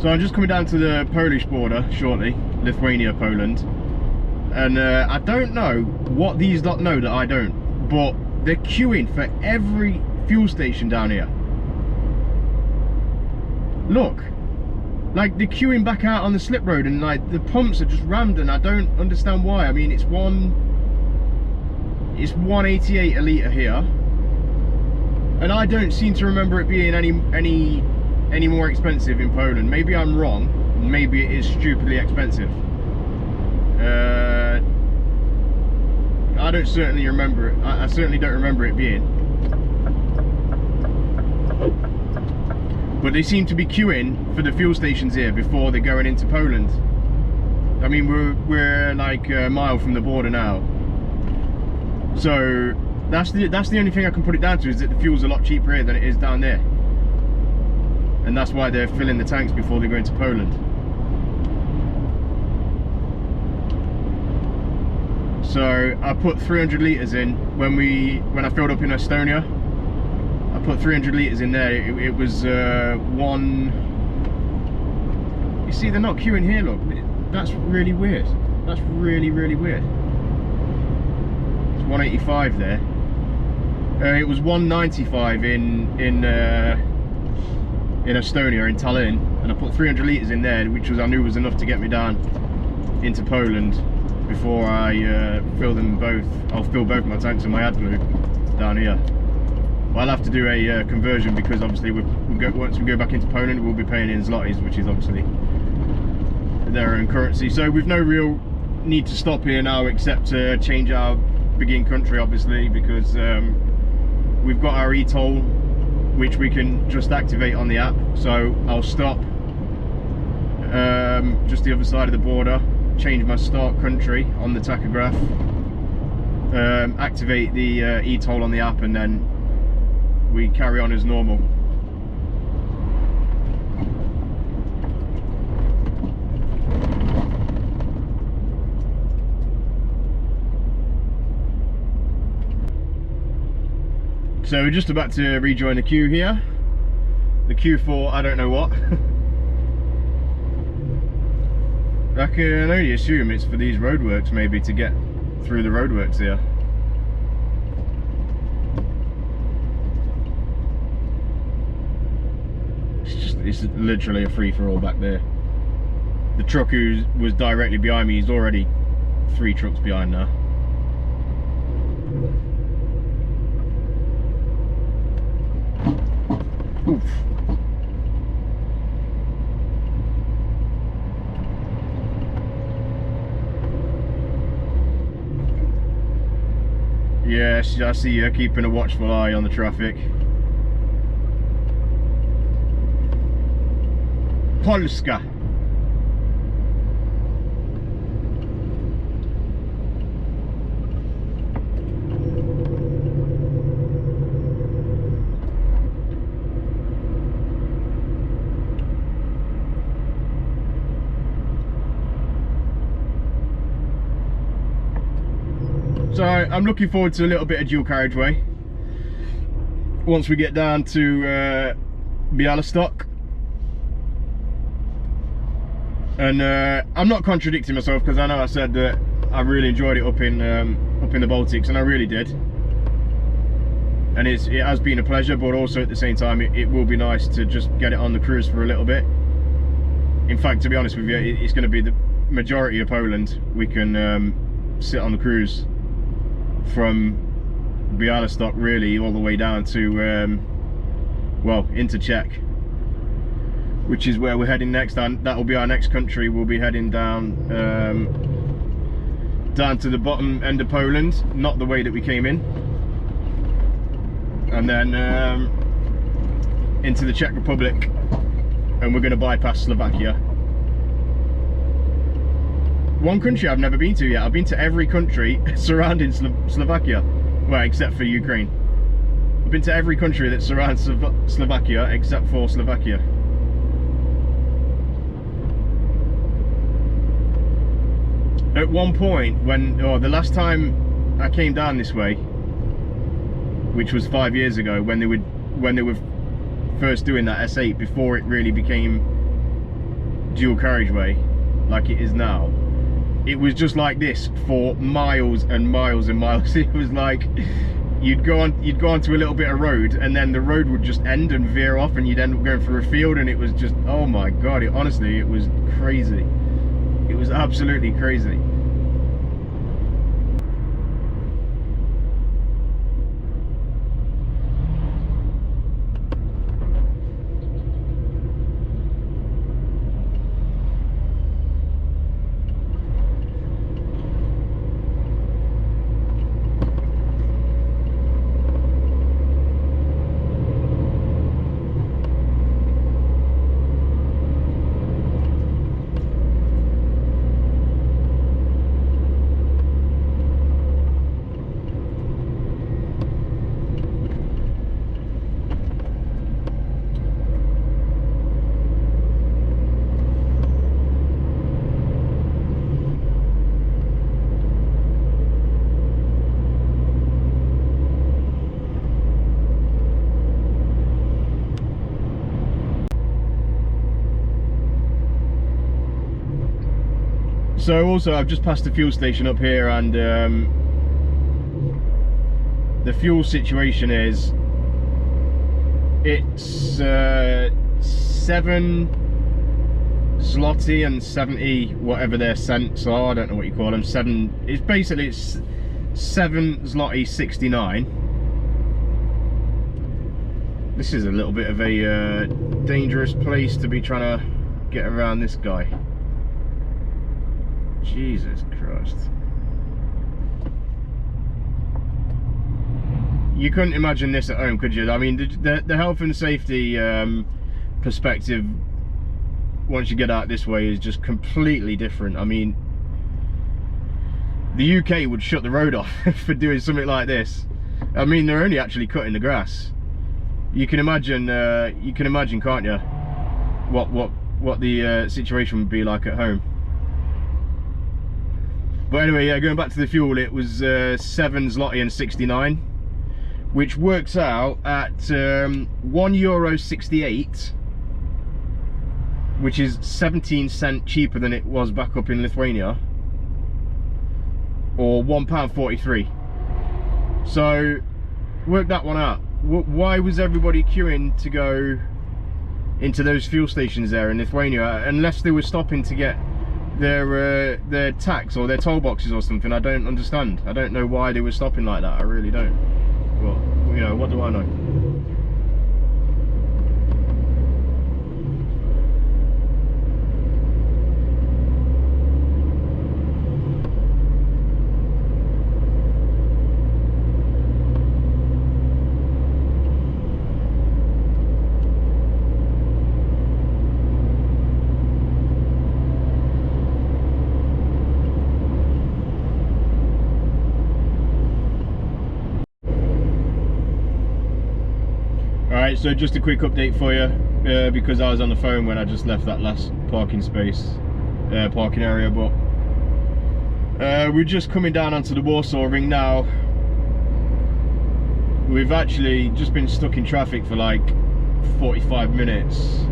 So I'm just coming down to the Polish border shortly, Lithuania, Poland, and I don't know what these lot know that I don't, but they're queuing for every fuel station down here. Look, like they're queuing back out on the slip road, and like the pumps are just rammed, and I don't understand why. I mean, it's 188 a litre here, and I don't seem to remember it being any more expensive in Poland. Maybe I'm wrong, maybe it is stupidly expensive. I don't certainly remember it. I certainly don't remember it being. But they seem to be queuing for the fuel stations here before they're going into Poland. I mean, we're like a mile from the border now, so that's the only thing I can put it down to, is that the fuel's a lot cheaper here than it is down there. And that's why they're filling the tanks before they go into Poland. So I put 300 litres in when I filled up in Estonia. I put 300 litres in there. It was one. You see, they're not queuing here. Look, that's really weird. That's really weird. It's 185 there. It was 195 in Estonia, in Tallinn, and I put 300 litres in there, which I knew was enough to get me down into Poland before I fill them both. I'll fill both my tanks in my AdBlue down here. But I'll have to do a conversion, because obviously once we go back into Poland, we'll be paying in zlotys, which is obviously their own currency. So we've no real need to stop here now, except to change our begin country, obviously, because we've got our e-toll, which we can just activate on the app. So I'll stop just the other side of the border, change my start country on the tachograph, activate the e-toll on the app, and then we carry on as normal. So we're just about to rejoin the queue here. The queue for I don't know what. I can only assume it's for these roadworks, maybe, to get through the roadworks here. It's literally a free-for-all back there. The truck who was directly behind me is already 3 trucks behind now. Oof. Yes, I see you keeping a watchful eye on the traffic. Polska. So I'm looking forward to a little bit of dual carriageway once we get down to Bialystok. And I'm not contradicting myself, because I know I said that I really enjoyed it up in the Baltics, and I really did. And it has been a pleasure, but also at the same time it will be nice to just get it on the cruise for a little bit. In fact, to be honest with you, it's going to be the majority of Poland. We can sit on the cruise from Bialystok really all the way down to well, into Czech. which is where we're heading next, and that will be our next country. We'll be heading down down to the bottom end of Poland, not the way that we came in, and then into the Czech Republic, and we're going to bypass Slovakia. One country I've never been to yet. I've been to every country surrounding Slovakia, well, except for Ukraine. I've been to every country that surrounds Slovakia except for Slovakia. At one point, when the last time I came down this way, which was 5 years ago, when they were first doing that S8 before it really became dual carriageway like it is now, it was just like this for miles and miles and miles. It was like you'd go onto a little bit of road, and then the road would just end and veer off, and you'd end up going through a field, and it was just, oh my god, honestly, it was crazy. It was absolutely crazy. So also, I've just passed the fuel station up here, and the fuel situation is, it's 7 zloty and 70 whatever their cents are, I don't know what you call them, it's basically 7 zloty 69. This is a little bit of a dangerous place to be trying to get around this guy. Jesus Christ. You couldn't imagine this at home, could you? I mean, the health and safety perspective, once you get out this way, is just completely different. I mean, the UK would shut the road off for doing something like this. I mean, they're only actually cutting the grass. You can imagine, can't you, what the situation would be like at home. But anyway, yeah, going back to the fuel, it was 7 zloty and 69, which works out at €1.68, which is 17 cents cheaper than it was back up in Lithuania, or £1.43. So work that one out. Why was everybody queuing to go into those fuel stations there in Lithuania, unless they were stopping to get their tax or their toll boxes or something? I don't understand. I don't know why they were stopping like that. I really don't. Well, you know, what do I know? Alright, so just a quick update for you, because I was on the phone when I just left that last parking area, but we're just coming down onto the Warsaw Ring now. We've actually just been stuck in traffic for like 45 minutes.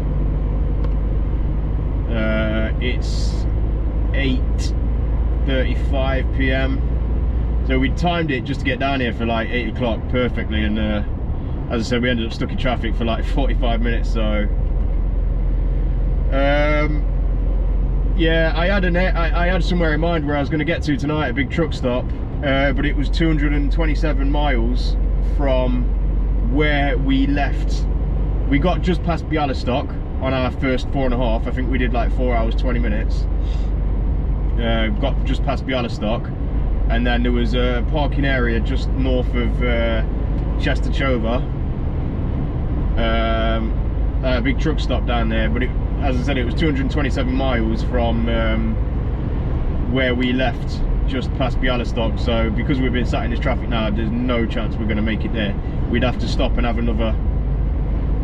It's 8:35 PM, so we timed it just to get down here for like 8 o'clock perfectly, and as I said, we ended up stuck in traffic for like 45 minutes. So yeah, I had somewhere in mind where I was going to get to tonight, a big truck stop, but it was 227 miles from where we left. We got just past Bialystok on our first 4.5. I think we did like 4 hours 20 minutes. Got just past Bialystok, and then there was a parking area just north of Czestochowa. A big truck stop down there, but as I said, it was 227 miles from where we left just past Bialystok. So because we've been sat in this traffic now, there's no chance we're going to make it there. We'd have to stop and have another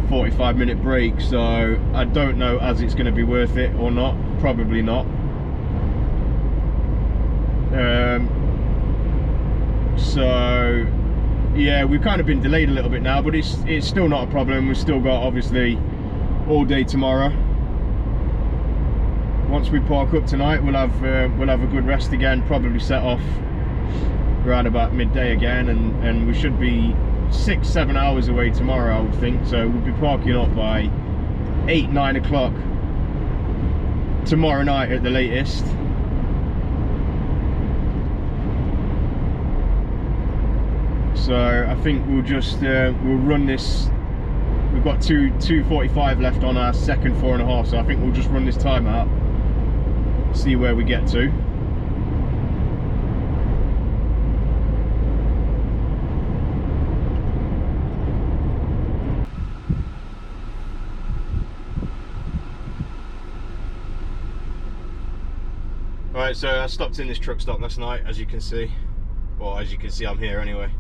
45-minute break. So I don't know as it's going to be worth it or not. Probably not. So yeah, we've kind of been delayed a little bit now, but it's still not a problem. We've still got obviously all day tomorrow. Once we park up tonight, we'll have a good rest again, probably set off around about midday again, and we should be 6-7 hours away tomorrow, I would think. So we'll be parking up by 8-9 o'clock tomorrow night at the latest. So I think we'll just we'll run this. We've got 2:45 left on our second 4.5, so I think we'll just run this time out, see where we get to. Right, so I stopped in this truck stop last night, as you can see. Well, as you can see, I'm here anyway.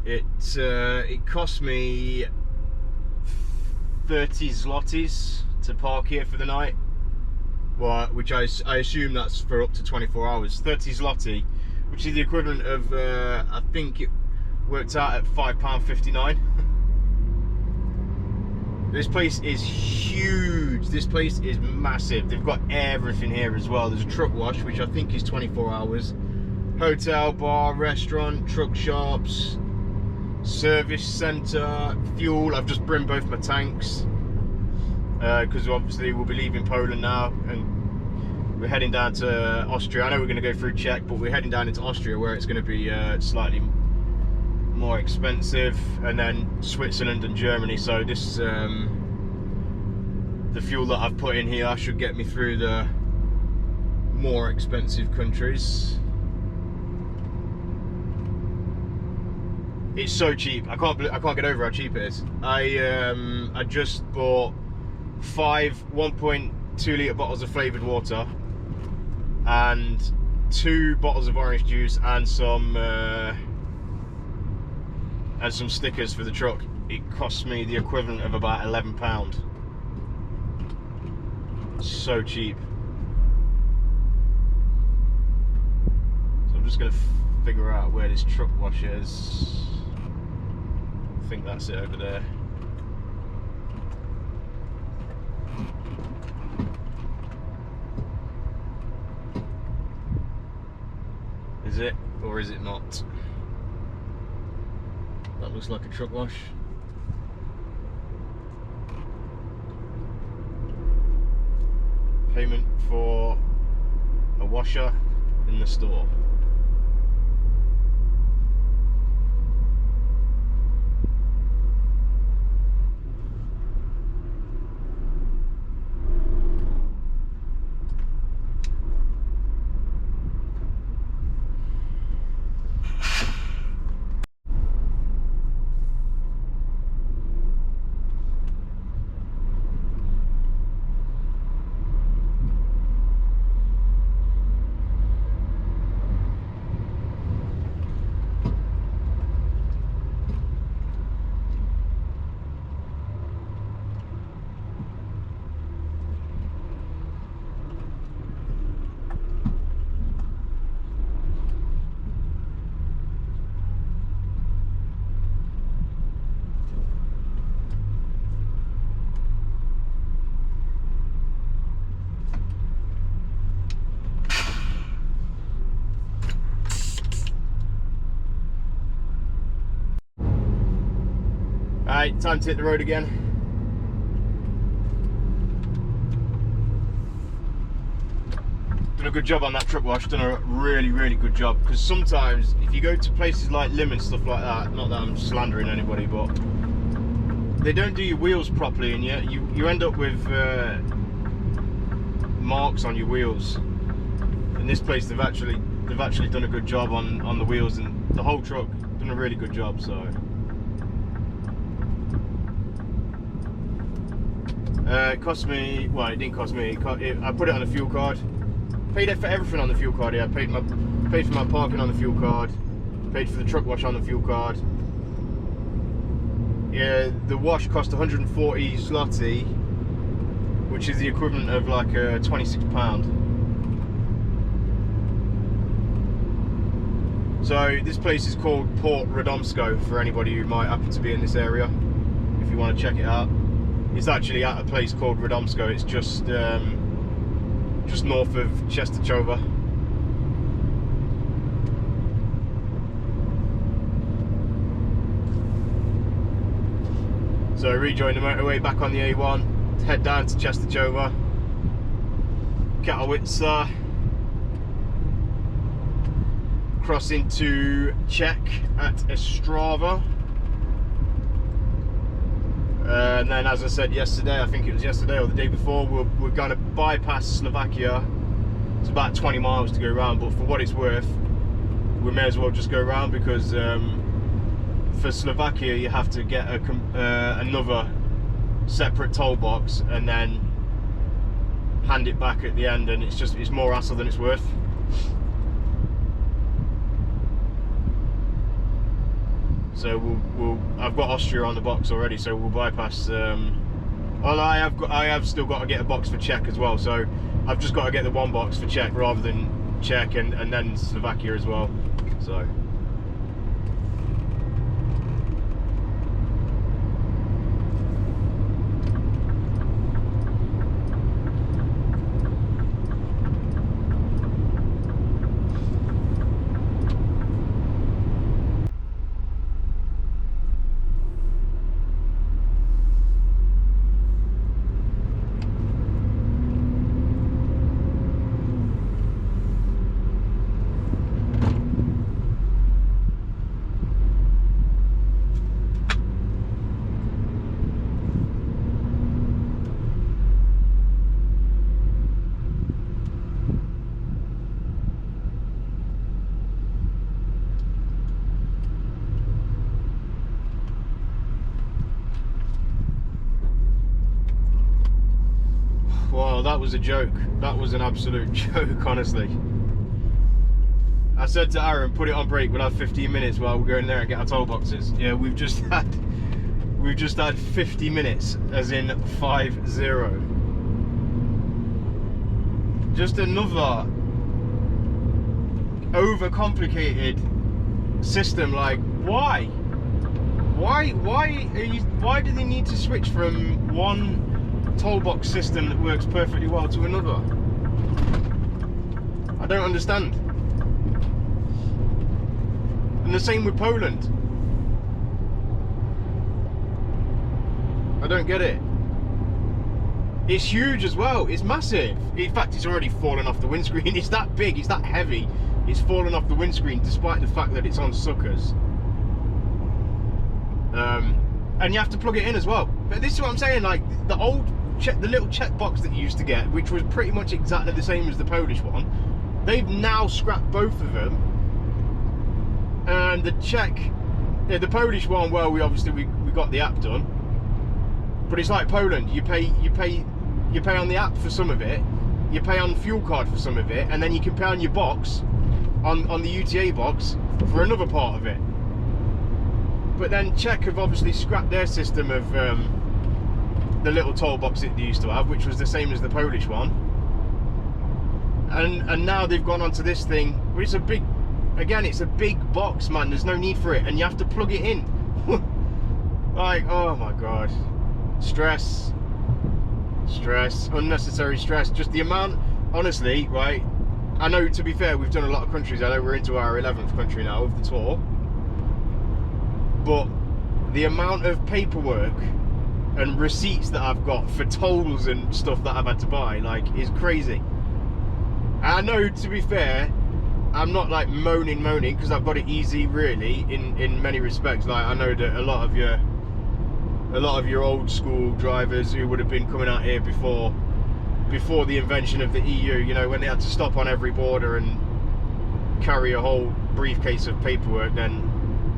It cost me 30 zlotys to park here for the night. Well, which I assume that's for up to 24 hours. 30 zloty, which is the equivalent of I think it worked out at £5.59. This place is huge. This place is massive. They've got everything here as well. There's a truck wash, which I think is 24 hours. Hotel, bar, restaurant, truck shops, service centre, fuel. I've just brimmed both my tanks because obviously we'll be leaving Poland now and we're heading down to Austria. I know we're going to go through Czech, but we're heading down into Austria where it's going to be slightly more expensive, and then Switzerland and Germany. So this the fuel that I've put in here should get me through the more expensive countries. It's so cheap. I can't get over how cheap it is. I just bought 5 1.2 litre bottles of flavoured water and 2 bottles of orange juice and some stickers for the truck. It cost me the equivalent of about £11. So cheap. So I'm just going to figure out where this truck wash is. I think that's it over there. Is it, or is it not? That looks like a truck wash. Payment for a washer in the store. Alright, time to hit the road again. Done a good job on that truck wash. Done a really, really good job. Because sometimes, if you go to places like Lim and stuff like that, not that I'm slandering anybody, but they don't do your wheels properly, and you end up with marks on your wheels. In this place, they've actually done a good job on the wheels, and the whole truck done a really good job. So it cost me, well, it didn't cost me. I put it on a fuel card. Paid for everything on the fuel card. Yeah, paid for my parking on the fuel card. Paid for the truck wash on the fuel card. Yeah, the wash cost 140 zloty, which is the equivalent of like £26. So this place is called Port Radomsko, for anybody who might happen to be in this area, if you want to check it out. It's actually at a place called Radomsko. It's just north of Częstochowa. So rejoin the motorway back on the A1, head down to Częstochowa, Katowice, cross into Czech at Ostrava, and then, as I said yesterday, I think it was yesterday or the day before, we're going to bypass Slovakia. It's about 20 miles to go around, but for what it's worth, we may as well just go around, because for Slovakia you have to get another separate toll box and then hand it back at the end, and it's more hassle than it's worth. So I've got Austria on the box already, so we'll bypass. Well, I have still got to get a box for Czech as well. So I've just got to get the one box for Czech rather than Czech and then Slovakia as well. So. That was a joke. That was an absolute joke, honestly. I said to Aaron, put it on break, we'll have 15 minutes while we go in there and get our toll boxes. Yeah, we've just had 50 minutes, as in 5-0. Just another overcomplicated system. Like, why do they need to switch from one toll box system that works perfectly well to another? I don't understand. And the same with Poland. I don't get it. It's huge as well. It's massive. In fact, it's already fallen off the windscreen. It's that big, it's that heavy. It's fallen off the windscreen despite the fact that it's on suckers. And you have to plug it in as well. But this is what I'm saying, like the little check box that you used to get, which was pretty much exactly the same as the Polish one, they've now scrapped both of them. And the Polish one, well, we got the app done, but it's like Poland. You pay on the app for some of it, you pay on the fuel card for some of it, and then you can pay on your box, on the UTA box, for another part of it. But then Czech have obviously scrapped their system of the little toll box that they used to have, which was the same as the Polish one, and now they've gone onto this thing, but it's a big box, man. There's no need for it, and you have to plug it in. Like, oh my god, stress, unnecessary stress. Just the amount, honestly, right? I know, to be fair, we've done a lot of countries. I know we're into our 11th country now of the tour, but the amount of paperwork and receipts that I've got for tolls and stuff that I've had to buy, like, is crazy. I know, to be fair, I'm not like moaning because I've got it easy really in many respects. Like I know that a lot of your old school drivers who would have been coming out here before the invention of the EU, you know, when they had to stop on every border and carry a whole briefcase of paperwork, then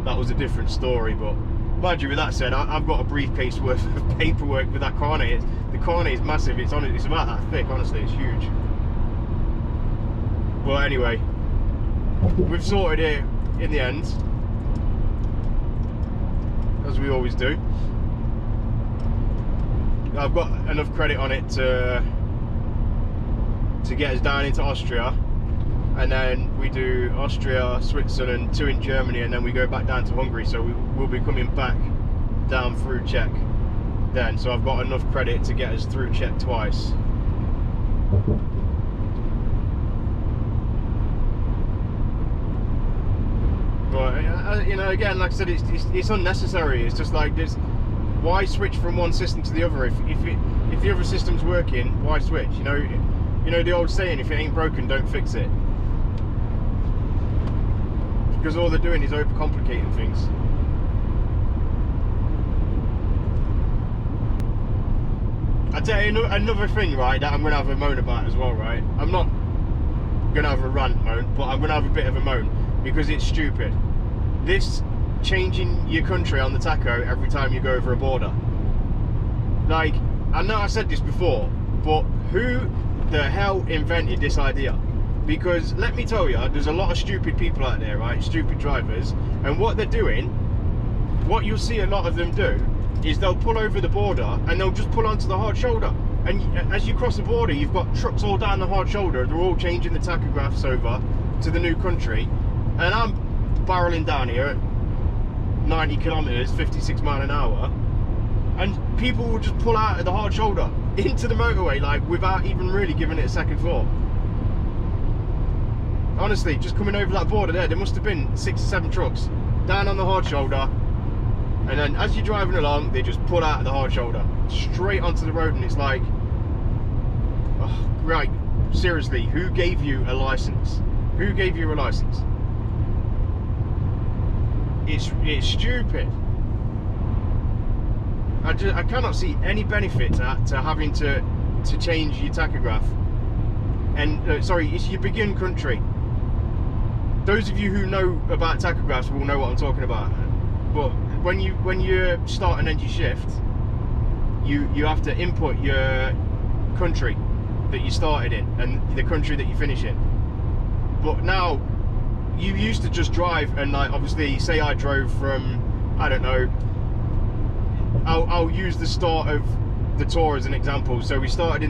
that was a different story. But mind you, with that said, I've got a briefcase worth of paperwork with that carnet. The carnet is massive. It's about that thick. Honestly, it's huge. Well, anyway, we've sorted it in the end, as we always do. I've got enough credit on it to get us down into Austria, and then we do Austria, Switzerland, 2 in Germany, and then we go back down to Hungary. So we'll be coming back down through Czech then. So I've got enough credit to get us through Czech twice. But you know, again, like I said, it's unnecessary. It's just like this. Why switch from one system to the other? If the other system's working, why switch? You know the old saying: if it ain't broken, don't fix it. Because all they're doing is overcomplicating things. I tell you another thing, right? That I'm gonna have a moan about as well, right? I'm not gonna have a rant moan, but I'm gonna have a bit of a moan because it's stupid. This changing your country on the tacho every time you go over a border. Like, I know I said this before, but who the hell invented this idea? Because let me tell you, there's a lot of stupid people out there, right? Stupid drivers, and what they're doing, what you'll see a lot of them do, is they'll pull over the border and they'll just pull onto the hard shoulder. And as you cross the border, you've got trucks all down the hard shoulder. They're all changing the tachographs over to the new country, and I'm barreling down here at 90 kilometers, 56 mile an hour, and people will just pull out of the hard shoulder into the motorway, like without even really giving it a second thought. Honestly, just coming over that border there must have been 6 or 7 trucks down on the hard shoulder, and then as you're driving along, they just pull out of the hard shoulder straight onto the road. And it's like, oh, right, seriously, who gave you a license? Who gave you a license? It's stupid. I cannot see any benefit to having to change your tachograph. And sorry, it's your begin country. Those of you who know about tachographs will know what I'm talking about. But when you start and end your shift, you have to input your country that you started in and the country that you finish in. But now, you used to just drive, and like obviously, say I drove from, I don't know, I'll use the start of the tour as an example. So we started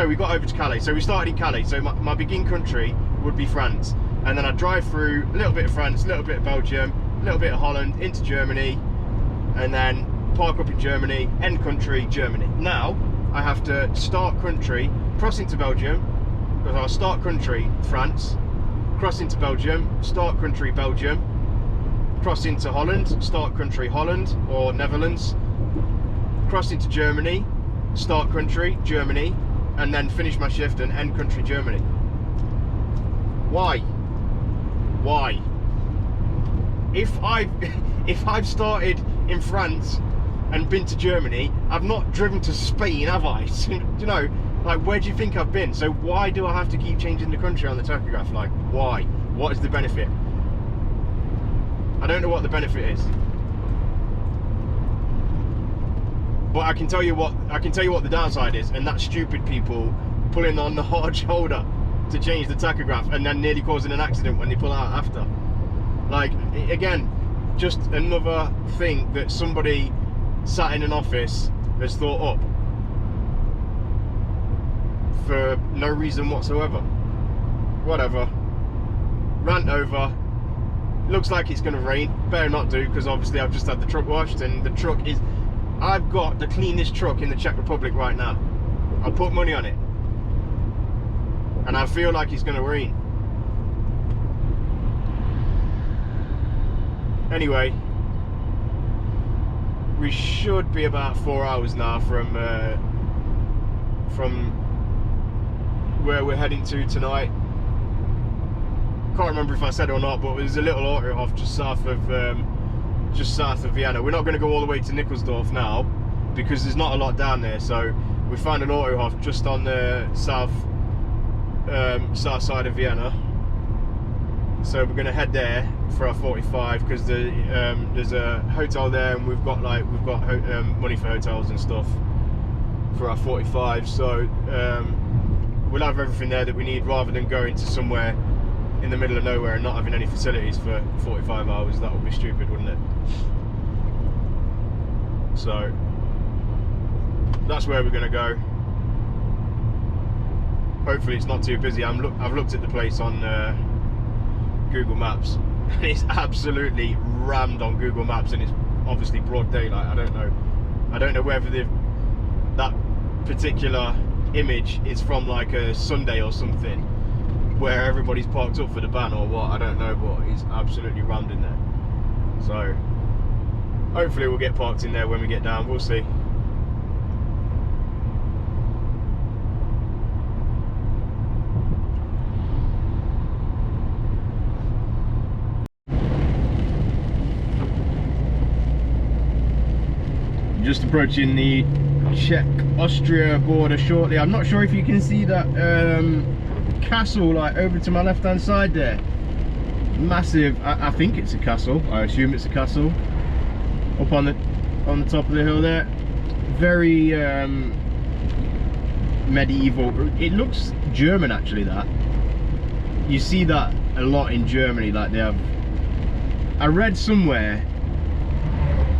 we got over to Calais. So we started in Calais. So my begin country would be France, and then I'd drive through a little bit of France, a little bit of Belgium, a little bit of Holland, into Germany, and then park up in Germany, end country, Germany. Now I have to start country, cross into Belgium, because I'll start country, France, cross into Belgium, start country, Belgium, cross into Holland, start country, Holland or Netherlands, cross into Germany, start country, Germany, and then finish my shift and end country, Germany. Why? Why? If I've started in France and been to Germany, I've not driven to Spain, have I? You know, like, where do you think I've been? So why do I have to keep changing the country on the tachograph? Like, why? What is the benefit? I don't know what the benefit is. But I can tell you what the downside is, and that's stupid people pulling on the hard shoulder to change the tachograph and then nearly causing an accident when they pull out after. Like, again, just another thing that somebody sat in an office has thought up for no reason whatsoever. Whatever. Rant over. Looks like it's going to rain. Better not do, because obviously I've just had the truck washed, and the truck is... I've got the cleanest truck in the Czech Republic right now. I'll put money on it. And I feel like it's going to rain. Anyway, we should be about 4 hours now from from where we're heading to tonight. Can't remember if I said it or not, but there's a little Autohof just south of Vienna. We're not going to go all the way to Nickelsdorf now because there's not a lot down there. So we found an Autohof just on the south side of Vienna. So we're going to head there for our 45 because there's a hotel there, and we've got money for hotels and stuff for our 45. So we'll have everything there that we need, rather than going to somewhere in the middle of nowhere and not having any facilities for 45 hours. That would be stupid, wouldn't it? So that's where we're going to go. Hopefully it's not too busy. I've looked at the place on Google Maps, and it's absolutely rammed on Google Maps, and it's obviously broad daylight. I don't know whether that particular image is from like a Sunday or something, where everybody's parked up for the ban or what, I don't know, but it's absolutely rammed in there. So hopefully we'll get parked in there when we get down, we'll see. Just approaching the Czech-Austria border shortly. I'm not sure if you can see that castle like over to my left hand side there. Massive, I think it's a castle, I assume it's a castle, up on the top of the hill there. Very medieval. It looks German actually. That you see that a lot in Germany, like they have, I read somewhere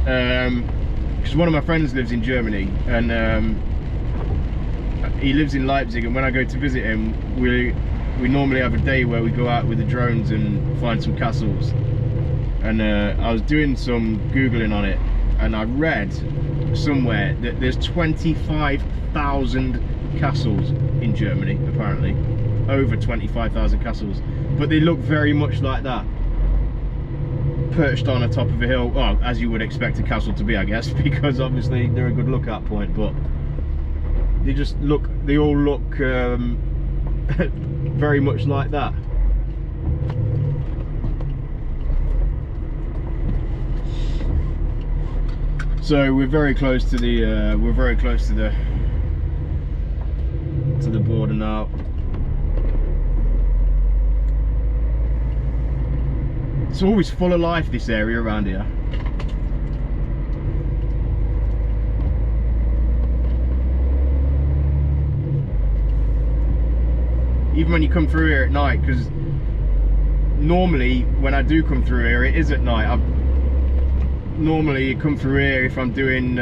because one of my friends lives in Germany, and he lives in Leipzig, and when I go to visit him, we normally have a day where we go out with the drones and find some castles. And I was doing some Googling on it, and I read somewhere that there's 25,000 castles in Germany, apparently. Over 25,000 castles. But they look very much like that, perched on the top of a hill. Well, as you would expect a castle to be, I guess, because obviously they're a good lookout point, but they all look very much like that. So we're very close to the border now. It's always full of life, this area around here. Even when you come through here at night, because normally when I do come through here, it is at night. I normally come through here if I'm doing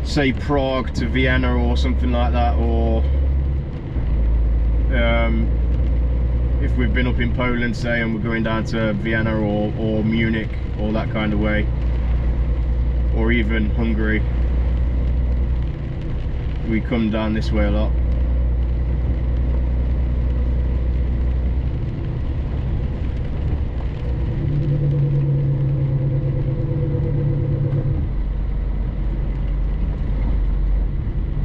say Prague to Vienna or something like that, or if we've been up in Poland, say, and we're going down to Vienna or Munich or that kind of way, or even Hungary, we come down this way a lot.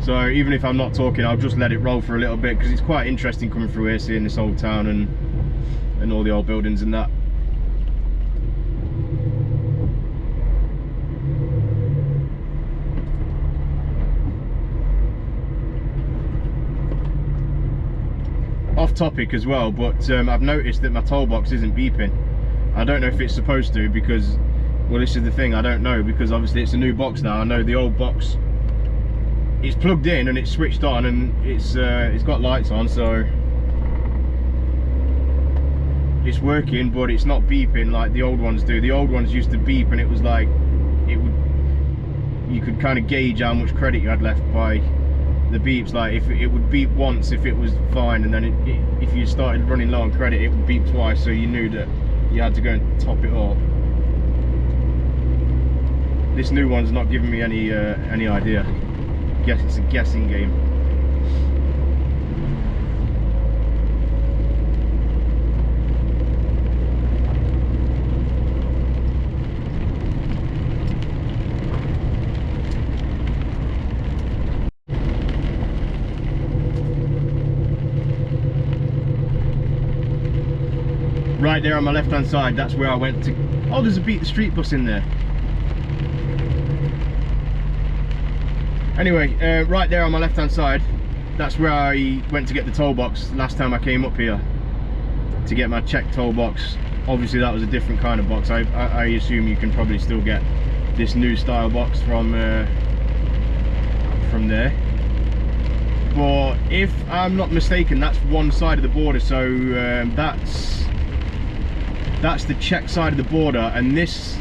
So even if I'm not talking, I'll just let it roll for a little bit, because it's quite interesting coming through here, seeing this old town and all the old buildings and that. Off topic as well, but I've noticed that my toll box isn't beeping. I don't know if it's supposed to, because, well, this is the thing, I don't know, because obviously it's a new box now. I know the old box, it's plugged in and it's switched on and it's got lights on, so it's working, but it's not beeping like the old ones do. The old ones used to beep, and it was like, you could kind of gauge how much credit you had left by the beeps. Like if it would beep once if it was fine, and then if you started running low on credit, it would beep twice, so you knew that you had to go and top it up. This new one's not giving me any idea. Guess it's a guessing game. right there on my left hand side, that's where I went to. Oh, there's a Beat the Street bus in there. Anyway, right there on my left hand side, that's where I went to get the toll box last time I came up here to get my Czech toll box. Obviously that was a different kind of box. I assume you can probably still get this new style box from there. But if I'm not mistaken, that's one side of the border, so that's the Czech side of the border, and this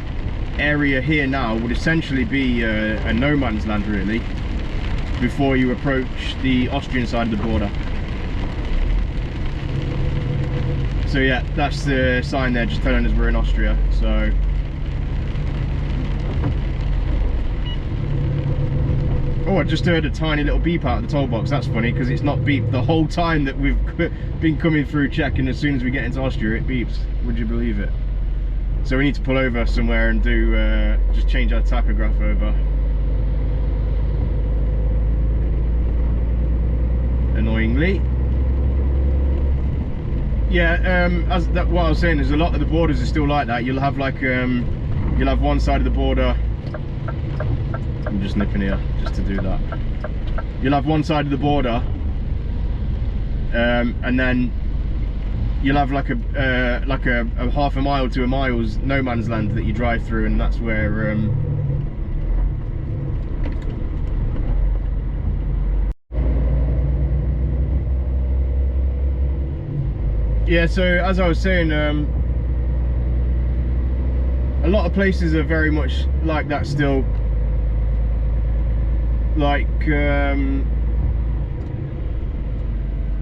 area here now would essentially be a no man's land really, before you approach the Austrian side of the border. So yeah, that's the sign there just telling us we're in Austria. So oh, I just heard a tiny little beep out of the toll box. That's funny, because it's not beeped the whole time that we've been coming through Czech, and as soon as we get into Austria it beeps. Would you believe it? So we need to pull over somewhere and do just change our tachograph over. Annoyingly. Yeah, what I was saying is a lot of the borders are still like that. You'll have like you'll have one side of the border. I'm just nipping here just to do that. You'll have one side of the border, and then you'll have like a half a mile to a mile's no man's land that you drive through, and that's where yeah, so as I was saying, a lot of places are very much like that still. Like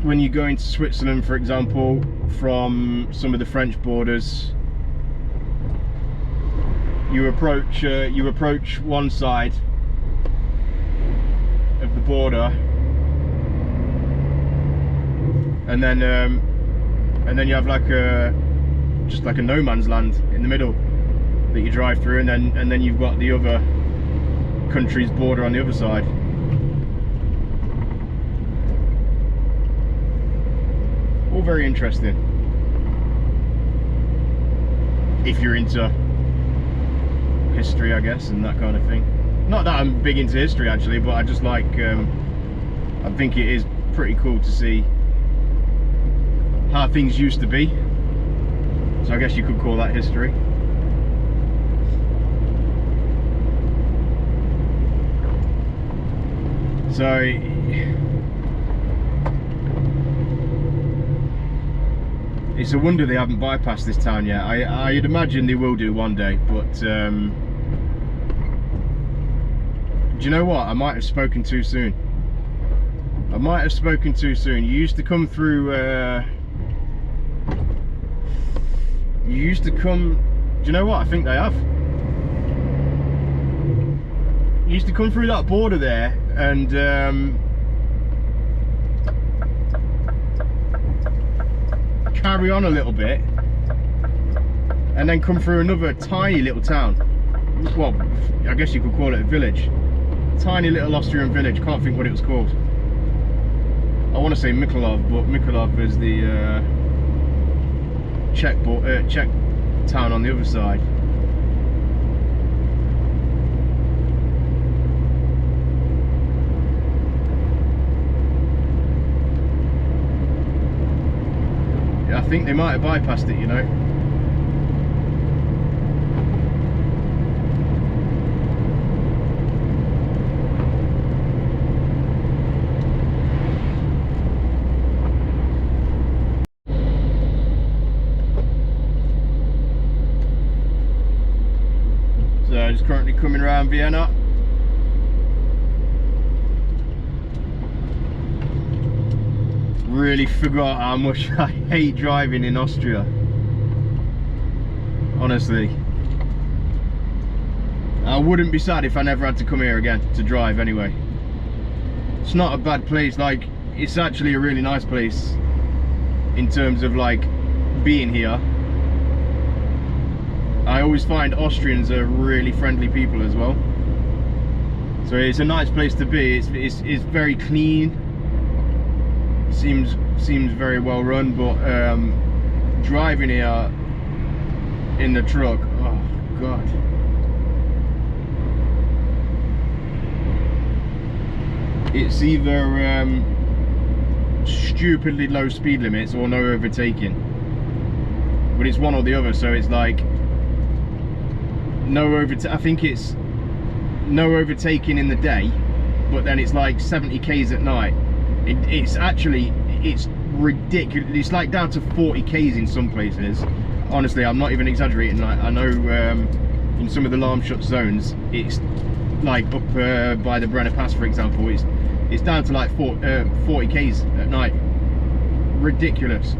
when you go into Switzerland, for example, from some of the French borders, you approach one side of the border, and then you have like just like a no man's land in the middle that you drive through, and then you've got the other country's border on the other side. All very interesting if you're into history, I guess, and that kind of thing. Not that I'm big into history actually, but I just like I think it is pretty cool to see how things used to be. So I guess you could call that history. So it's a wonder they haven't bypassed this town yet. I'd imagine they will do one day, but do you know what? I might have spoken too soon. I might have spoken too soon. You used to come through do you know what? I think they have. You used to come through that border there and carry on a little bit and then come through another tiny little town. Well, I guess you could call it a village. Tiny little Austrian village. Can't think what it was called. I want to say Mikulov, but Mikulov is the Czech town on the other side. Yeah, I think they might have bypassed it, you know. So just currently coming around Vienna. Really forgot how much I hate driving in Austria. Honestly, I wouldn't be sad if I never had to come here again to drive anyway. It's not a bad place, like it's actually a really nice place in terms of like being here. I always find Austrians are really friendly people as well. So it's a nice place to be. It's very clean. Seems very well run, but driving here in the truck. Oh god. It's either stupidly low speed limits or no overtaking, but it's one or the other. So it's like I think it's no overtaking in the day, but then it's like 70 k's at night. It's ridiculous. It's like down to 40 k's in some places. Honestly, I'm not even exaggerating. I know in some of the alarm shut zones, it's like up by the Brenner Pass, for example, it's down to like 40 k's at night. Ridiculous.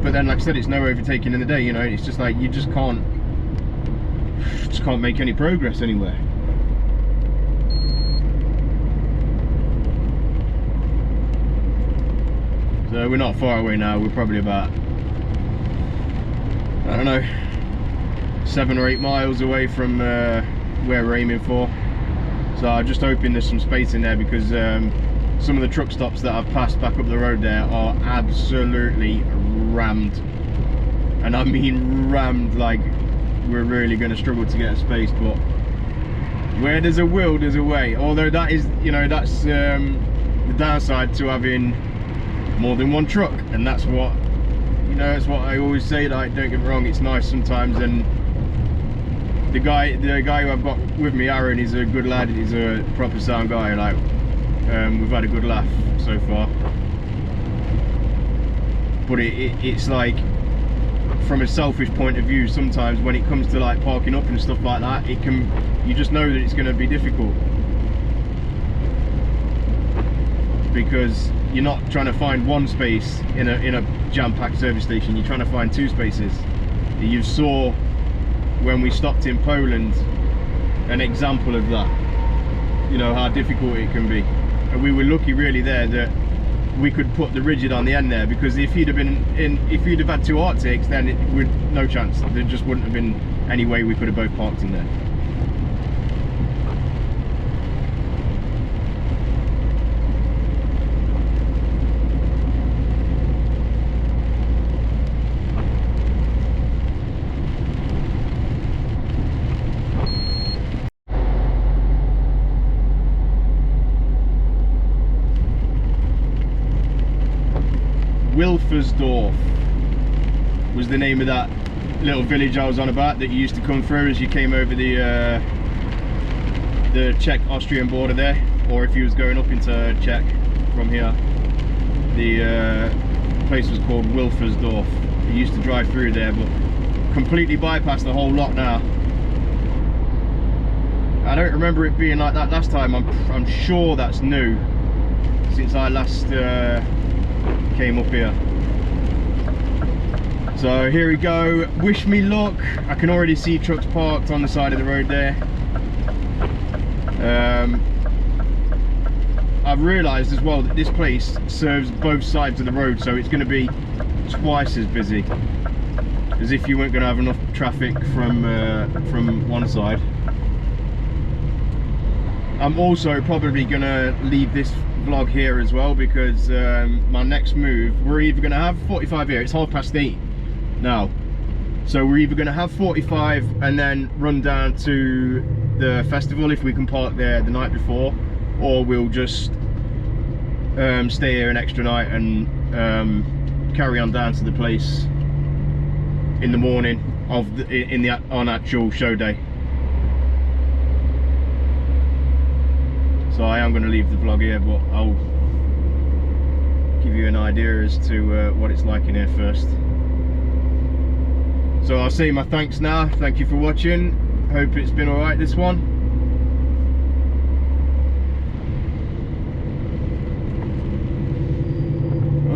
But then, like I said, it's no overtaking in the day. You know, it's just like you just can't make any progress anywhere. So we're not far away now. We're probably about, I don't know, 7 or 8 miles away from where we're aiming for. So I'm just hoping there's some space in there, because some of the truck stops that I've passed back up the road there are absolutely rammed. And I mean rammed, like we're really going to struggle to get a space. But where there's a will, there's a way. Although that is, you know, that's the downside to having more than one truck. And that's what, you know, that's what I always say. Like, don't get me wrong, it's nice sometimes. And the guy who I've got with me, Aaron, is a good lad. He's a proper sound guy. Like, we've had a good laugh so far. But it's like, from a selfish point of view, sometimes when it comes to like parking up and stuff like that, you just know that it's going to be difficult, because you're not trying to find one space in a jam-packed service station. You're trying to find 2 spaces. You saw when we stopped in Poland an example of that, you know, how difficult it can be. And we were lucky really there that we could put the rigid on the end there, because if you'd have had 2 Arctics, then it would, no chance, there just wouldn't have been any way we could have both parked in there. Wilfersdorf was the name of that little village I was on about, that you used to come through as you came over the Czech-Austrian border there, or if you was going up into Czech from here. The place was called Wilfersdorf. You used to drive through there, but completely bypassed the whole lot now. I don't remember it being like that last time. I'm sure that's new since I last came up here. So here we go. Wish me luck. I can already see trucks parked on the side of the road there. I've realised as well that this place serves both sides of the road, so it's going to be twice as busy as if you weren't going to have enough traffic from one side. I'm also probably going to leave this vlog here as well, because my next move, we're either going to have 45 here. It's 8:30 now, so we're either going to have 45 and then run down to the festival if we can park there the night before, or we'll just stay here an extra night and carry on down to the place in the morning on actual show day. So I am going to leave the vlog here, but I'll give you an idea as to what it's like in here first. So I'll say my thanks now. Thank you for watching. Hope it's been alright, this one.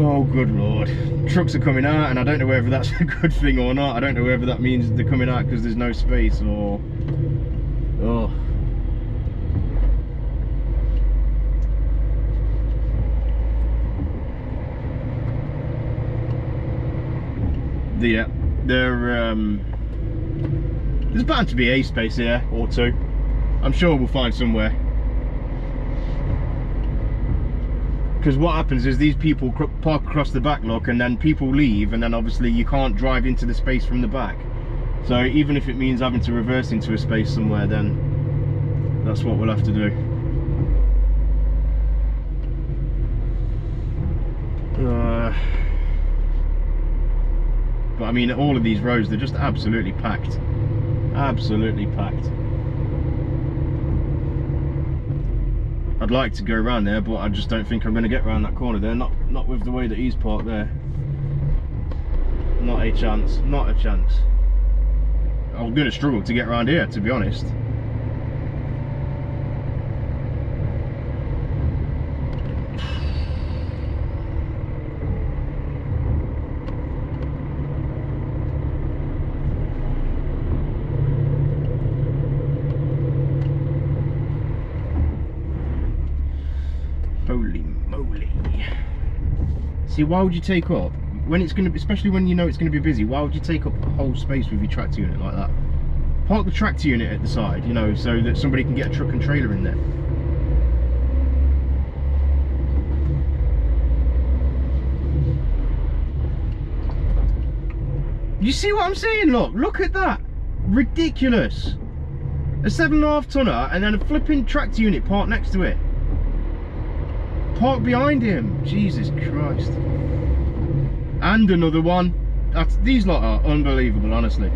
Oh good lord, trucks are coming out, and I don't know whether that's a good thing or not. I don't know whether that means they're coming out because there's no space, or oh. Yeah, there's bound to be a space here or 2. I'm sure we'll find somewhere. Because what happens is these people park across the back, look, and then people leave, and then obviously you can't drive into the space from the back. So even if it means having to reverse into a space somewhere, then that's what we'll have to do. But I mean, all of these roads, they're just absolutely packed. Absolutely packed. I'd like to go around there, but I just don't think I'm going to get around that corner there. Not with the way that he's parked there. Not a chance. Not a chance. I'm going to struggle to get around here, to be honest. Holy moly. See, why would you take up, when it's going to be, especially when you know it's going to be busy, why would you take up a whole space with your tractor unit like that? Park the tractor unit at the side, you know, so that somebody can get a truck and trailer in there. You see what I'm saying? Look at that. Ridiculous. A 7.5 tonner and then a flipping tractor unit parked next to it. Park behind him. Jesus Christ. And another one. These lot are unbelievable, honestly.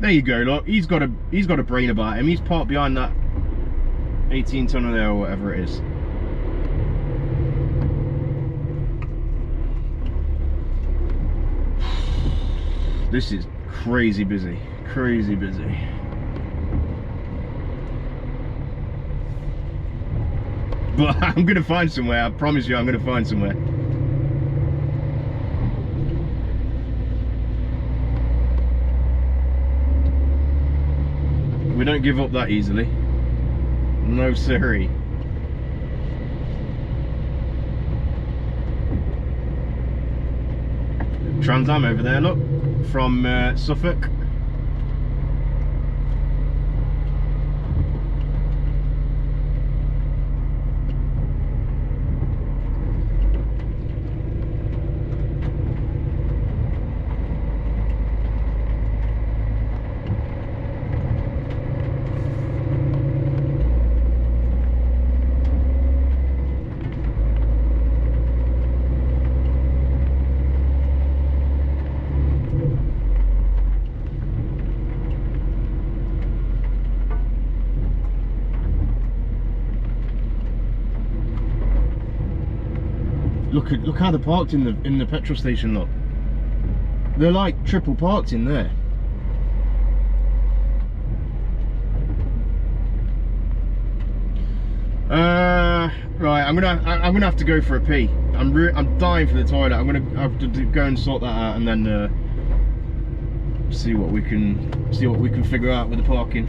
There you go, look. He's got a brain about him. He's parked behind that 18 tonner there or whatever it is. This is crazy busy, crazy busy. But I'm gonna find somewhere, I promise you I'm gonna find somewhere. We don't give up that easily. No siree. Trans Am over there, look. From Suffolk. Look how they're parked in the petrol station, look. They're like triple parked in there. Right, I'm gonna have to go for a pee. I'm dying for the toilet. I'm gonna have to go and sort that out and then see what we can figure out with the parking.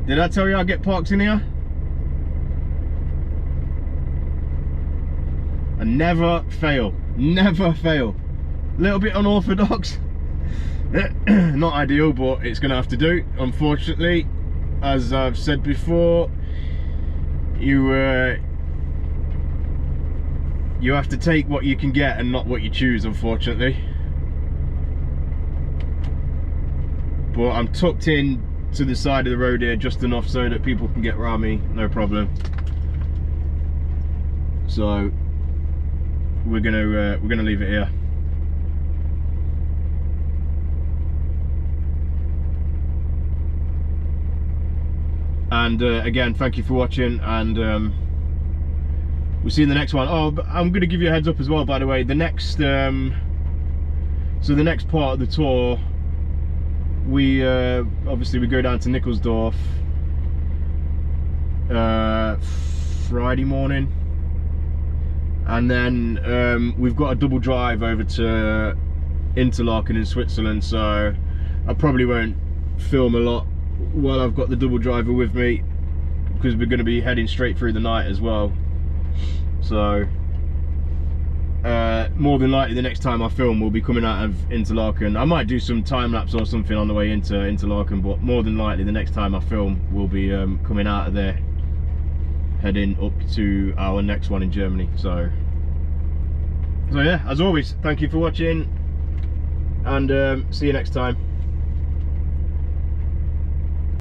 Did I tell you I get parked in here? I never fail. Never fail. A little bit unorthodox. Not ideal, but it's going to have to do. Unfortunately, as I've said before, you have to take what you can get and not what you choose, unfortunately. But I'm tucked in to the side of the road here just enough so that people can get around me, no problem. So we're gonna leave it here. And again, thank you for watching, and we'll see you in the next one. Oh, but I'm gonna give you a heads up as well, by the way. The next so the next part of the tour, we obviously we go down to Nikolsdorf Friday morning, and then we've got a double drive over to Interlaken in Switzerland, so I probably won't film a lot while I've got the double driver with me, because we're going to be heading straight through the night as well. So more than likely the next time I film will be coming out of Interlaken. I might do some time lapse or something on the way into Interlaken, but more than likely the next time I film will be coming out of there, heading up to our next one in Germany. So yeah, as always, thank you for watching, and see you next time.